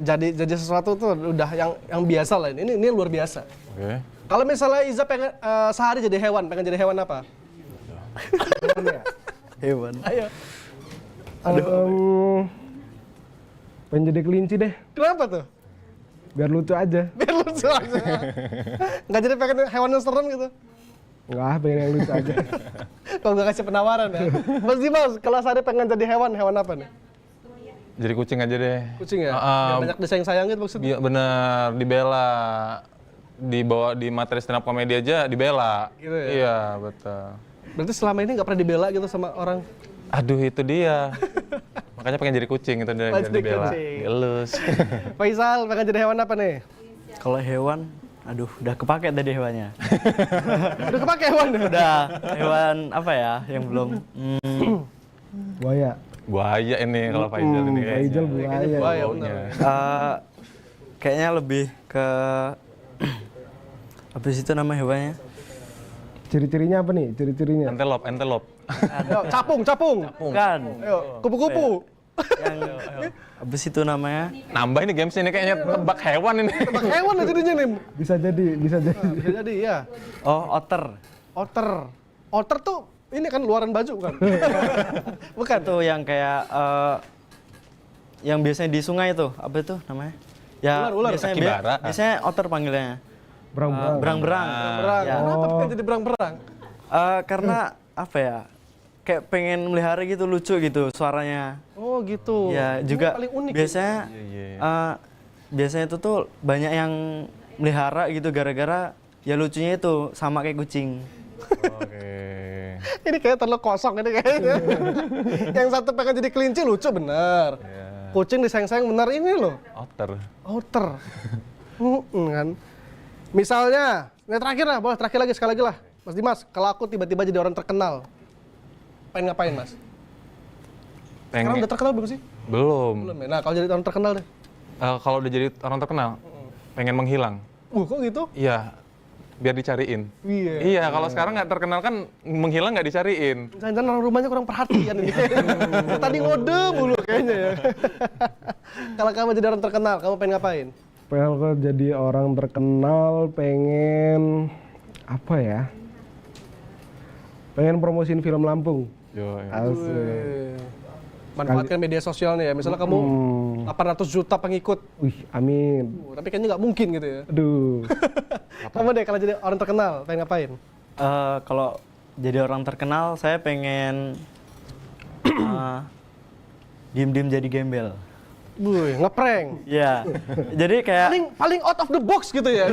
Jadi sesuatu tuh udah yang biasa lah. Ini luar biasa. Oke. Kalau misalnya Iza pengen sehari jadi hewan, pengen jadi hewan apa? Hewan. Ayo. Pengen jadi kelinci deh, Kenapa tuh? biar lucu aja. Biar lucu aja. Nggak jadi pengen hewan yang serem gitu. Enggak, pengen yang lucu aja. Kalau nggak kasih penawaran ya. Mas Dimas, kalau sehari pengen jadi hewan apa nih? Jadi kucing aja deh. Kucing ya? Biar banyak disayang-sayang gitu maksudnya. Bener, dibela. Dibawa di materi stand up komedi aja dibela. Gitu ya? Iya, betul. Berarti selama ini nggak pernah dibela gitu sama orang? Aduh, itu dia. Makanya pengen jadi kucing itu dia, Pengen jadi jadi dibela. kucing. Elus. Faisal, pengen jadi hewan apa nih? Kalau hewan, aduh udah kepake tadi hewannya. Udah kepake hewan ya? Udah, hewan apa ya yang belum? Buaya. Buaya ini kalau Faisal ini kayaknya. Faisal buaya. Buaya bener. Kayaknya lebih ke apa sih itu nama hewannya? Ciri-cirinya apa nih? Ciri-cirinya? Antelop. Ayo, capung. Bukan. Ayo, kupu-kupu. Yang apa sih itu namanya? Nambah ini games ini kayaknya tebak hewan ini. Tebak hewan aja jadinya nih. Bisa jadi. Bisa jadi ya. Oh, otter. Otter. Otter tuh ini kan luaran baju kan? Bukan. Itu yang kayak yang biasanya di sungai itu, apa itu namanya? Ya, Ular. biasanya Sakibara. biasanya otter panggilannya. Berang-berang. Berang-berang. Berang. Ya. Kenapa pengen jadi berang-berang? Karena apa ya? Kayak pengen melihara gitu, lucu gitu suaranya. Oh gitu. Ya Ini juga paling unik. biasanya biasanya itu tuh banyak yang melihara gitu gara-gara ya lucunya itu sama kayak kucing. Oke. Ini kayak terlalu kosong ini kayaknya. Yang satu pengen jadi kelinci lucu bener. Kucing disayang-sayang bener ini loh. Otter. Kan. Misalnya, ini terakhir lah, boleh terakhir lagi sekali lagi lah. Mas Dimas, kalau aku tiba-tiba jadi orang terkenal, pengen ngapain Mas? Sekarang udah terkenal belum sih? Belum. Belum ya? Nah kalau jadi orang terkenal deh. Kalau udah jadi orang terkenal, pengen menghilang. Kok gitu? Iya, biar dicariin. Iya. Iya, kalau sekarang nggak terkenal kan menghilang nggak dicariin. Jangan-jangan orang rumahnya kurang perhatian ini. Tadi ngode mulu kayaknya ya. Kalau kamu jadi orang terkenal, kamu pengen ngapain? Kalau jadi orang terkenal pengen apa ya? Pengen promosiin film Lampung. Asik. Manfaatkan media sosial nih ya. Misalnya kamu 800 juta pengikut. Wih, amin. Tapi kayaknya nggak mungkin gitu ya. Aduh. Kamu deh kalau jadi orang terkenal, pengen ngapain? Kalau jadi orang terkenal, saya pengen diem-diem jadi gembel. Wih, ngeprank. Iya. Jadi kayak Paling out of the box gitu ya.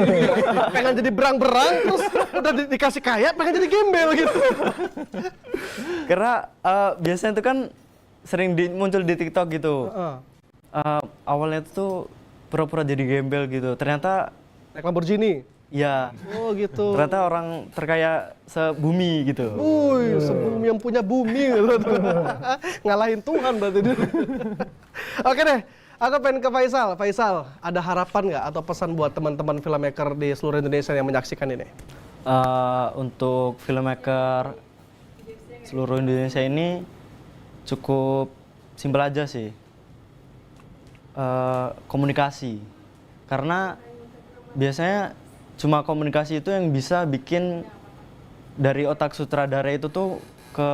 Pengen jadi berang-berang, terus udah dikasih kaya, pengen jadi gembel gitu. karena biasanya itu kan sering muncul di TikTok gitu. Awalnya itu tuh pura-pura jadi gembel gitu. Ternyata Naik Lamborghini. ya Oh gitu. ternyata orang terkaya sebumi gitu. Wih, sebelum yang punya bumi gitu. Ngalahin Tuhan berarti dia. Oke deh, aku pengen ke Faisal. Faisal, ada harapan nggak atau pesan buat teman-teman filmmaker di seluruh Indonesia yang menyaksikan ini? Untuk filmmaker seluruh Indonesia ini cukup simpel aja sih. Komunikasi. Karena biasanya cuma komunikasi itu yang bisa bikin dari otak sutradara itu tuh ke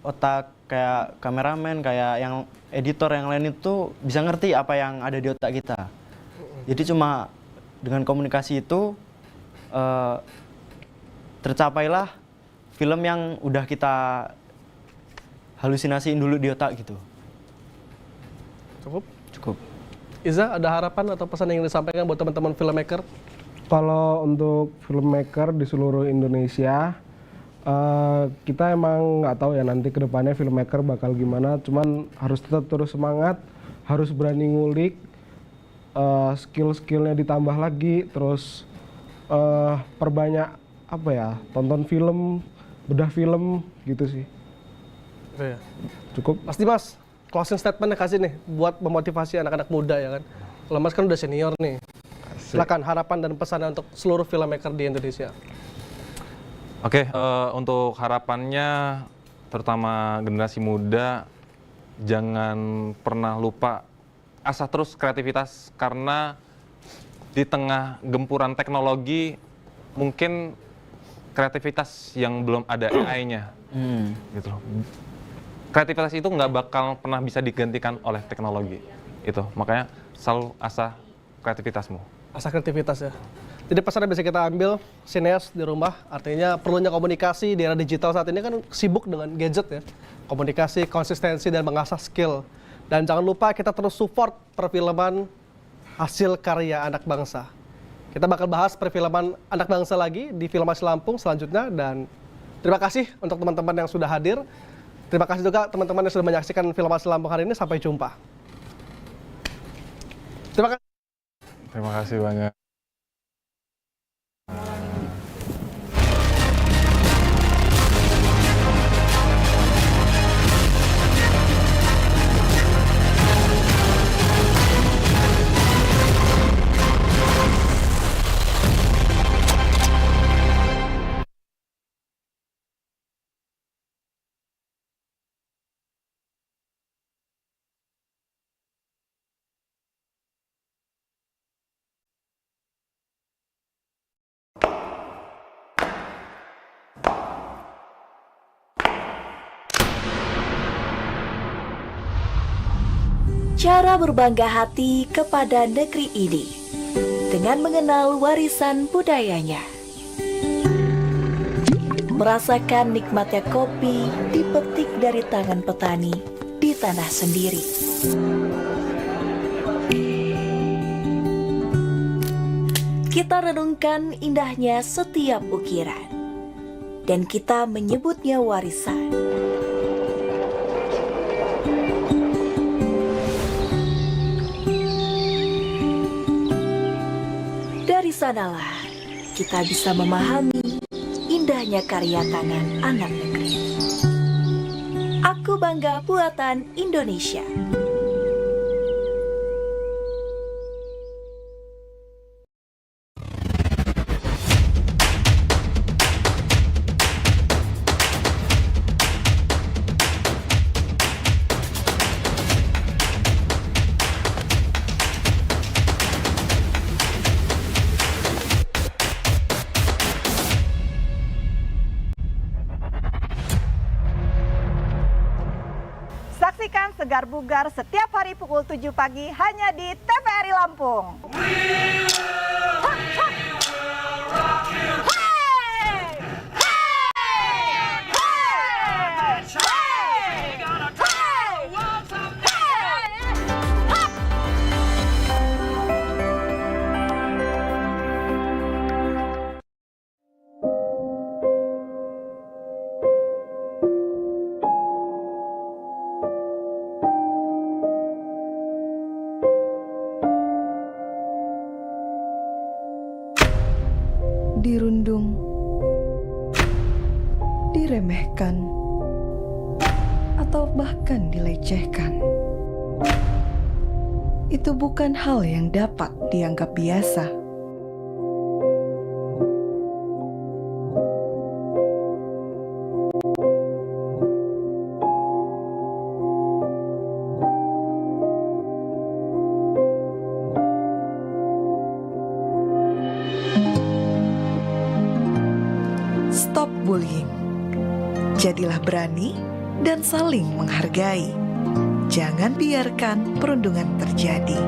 otak kayak kameramen, kayak yang editor yang lain itu bisa ngerti apa yang ada di otak kita. Jadi cuma dengan komunikasi itu tercapailah film yang udah kita halusinasiin dulu di otak gitu. Cukup? Cukup. Iza, ada harapan atau pesan yang ingin disampaikan buat teman-teman filmmaker? Kalau untuk filmmaker di seluruh Indonesia, kita emang nggak tahu ya nanti kedepannya filmmaker bakal gimana. Cuman harus tetap terus semangat, harus berani ngulik, skill-skillnya ditambah lagi, terus perbanyak apa ya, tonton film, bedah film gitu sih. Iya. Cukup. Mas Dimas, closing statement kasih nih buat memotivasi anak-anak muda ya kan. Kalau Mas kan udah senior nih. Silakan harapan dan pesan untuk seluruh filmmaker di Indonesia. Oke, untuk harapannya terutama generasi muda jangan pernah lupa asah terus kreativitas karena di tengah gempuran teknologi mungkin kreativitas yang belum ada AI-nya gitu loh. Kreativitas itu nggak bakal pernah bisa digantikan oleh teknologi itu, makanya selalu asah kreativitasmu. Asah kreativitas ya. Jadi pesan yang bisa kita ambil sineas di rumah, artinya perlunya komunikasi di era digital saat ini kan sibuk dengan gadget ya. Komunikasi, konsistensi, dan mengasah skill. Dan jangan lupa kita terus support perfilman hasil karya anak bangsa. Kita bakal bahas perfilman anak bangsa lagi di Filmasi Lampung selanjutnya. Dan terima kasih untuk teman-teman yang sudah hadir. Terima kasih juga teman-teman yang sudah menyaksikan Filmasi Lampung hari ini. Sampai jumpa. Terima kasih. Terima kasih banyak. Cara berbangga hati kepada negeri ini dengan mengenal warisan budayanya. Merasakan nikmatnya kopi dipetik dari tangan petani di tanah sendiri. Kita renungkan indahnya setiap ukiran dan kita menyebutnya warisan. Dari sanalah kita bisa memahami indahnya karya tangan anak negeri. Aku bangga buatan Indonesia. Saksikan Segar Bugar setiap hari pukul 7 pagi hanya di TVRI Lampung. Dirundung, diremehkan, atau bahkan dilecehkan. Itu bukan hal yang dapat dianggap biasa. Jadilah berani dan saling menghargai. Jangan biarkan perundungan terjadi.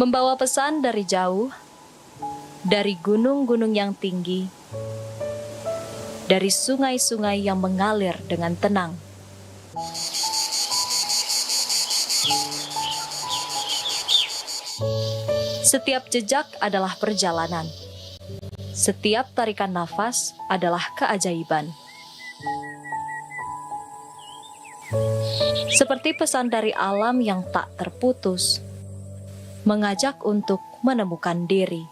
Membawa pesan dari jauh, dari gunung-gunung yang tinggi, dari sungai-sungai yang mengalir dengan tenang. Setiap jejak adalah perjalanan. Setiap tarikan nafas adalah keajaiban. Seperti pesan dari alam yang tak terputus, mengajak untuk menemukan diri.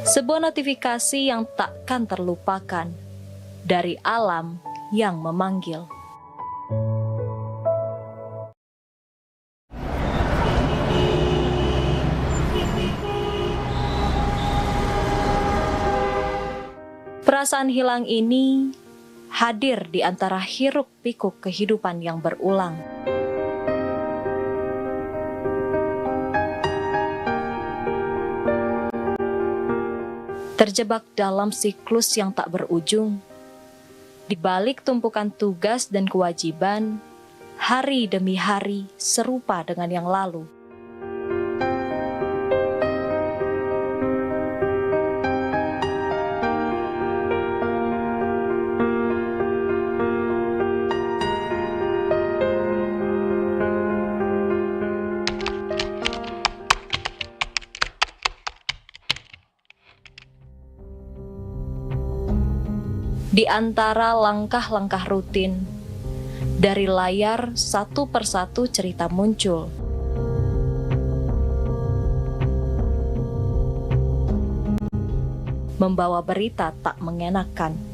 Sebuah notifikasi yang takkan terlupakan dari alam yang memanggil. Perasaan hilang ini hadir di antara hiruk-pikuk kehidupan yang berulang. Terjebak dalam siklus yang tak berujung, di balik tumpukan tugas dan kewajiban, hari demi hari serupa dengan yang lalu. Di antara langkah-langkah rutin, dari layar satu persatu cerita muncul. Membawa berita tak mengenakan.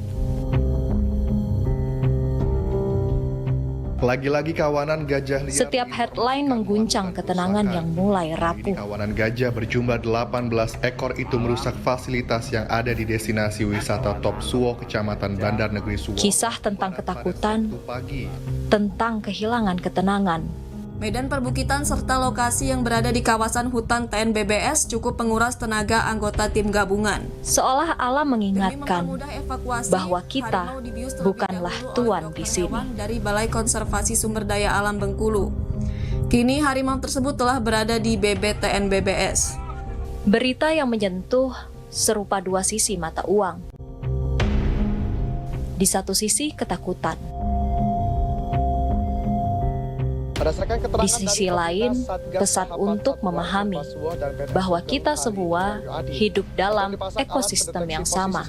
Lagi-lagi kawanan gajah liar. Setiap headline mengguncang ketenangan yang mulai rapuh. Kawanan gajah berjumlah 18 ekor itu merusak fasilitas yang ada di destinasi wisata Top Suwo, Kecamatan Bandar Negeri Suwo. Kisah tentang ketakutan, tentang kehilangan ketenangan. Medan perbukitan serta lokasi yang berada di kawasan hutan TNBBS cukup menguras tenaga anggota tim gabungan. Seolah alam mengingatkan bahwa kita bukanlah tuan di sini. Dari Balai Konservasi Sumber Daya Alam Bengkulu. Kini harimau tersebut telah berada di BB TNBBS. Berita yang menyentuh serupa dua sisi mata uang. Di satu sisi ketakutan. Di sisi lain, pesan untuk memahami bahwa kita semua hidup dalam ekosistem yang sama.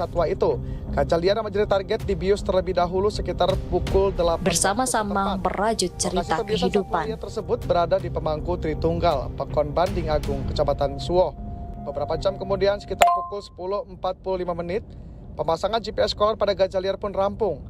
Gajah liar menjadi target dibius terlebih dahulu sekitar pukul 8. Bersama-sama merajut cerita kehidupan. Tersebut berada di Pemangku Tritunggal, Pekon Banding Agung, Kecamatan Suwo. Beberapa jam kemudian, sekitar pukul 10.45 menit, pemasangan GPS collar pada gajah liar pun rampung.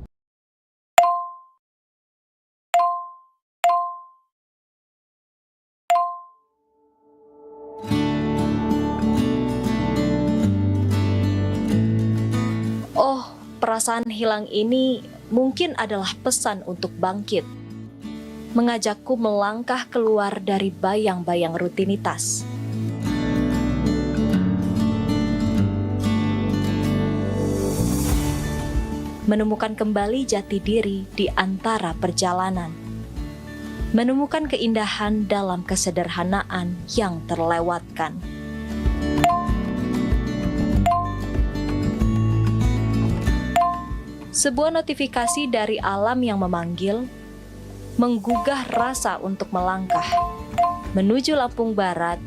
Oh, perasaan hilang ini mungkin adalah pesan untuk bangkit. Mengajakku melangkah keluar dari bayang-bayang rutinitas. Menemukan kembali jati diri di antara perjalanan. Menemukan keindahan dalam kesederhanaan yang terlewatkan. Sebuah notifikasi dari alam yang memanggil, menggugah rasa untuk melangkah. menuju Lampung Barat,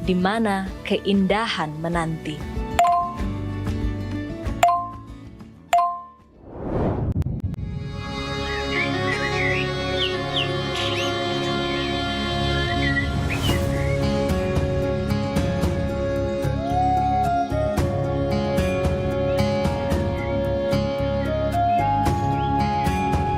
di mana keindahan menanti.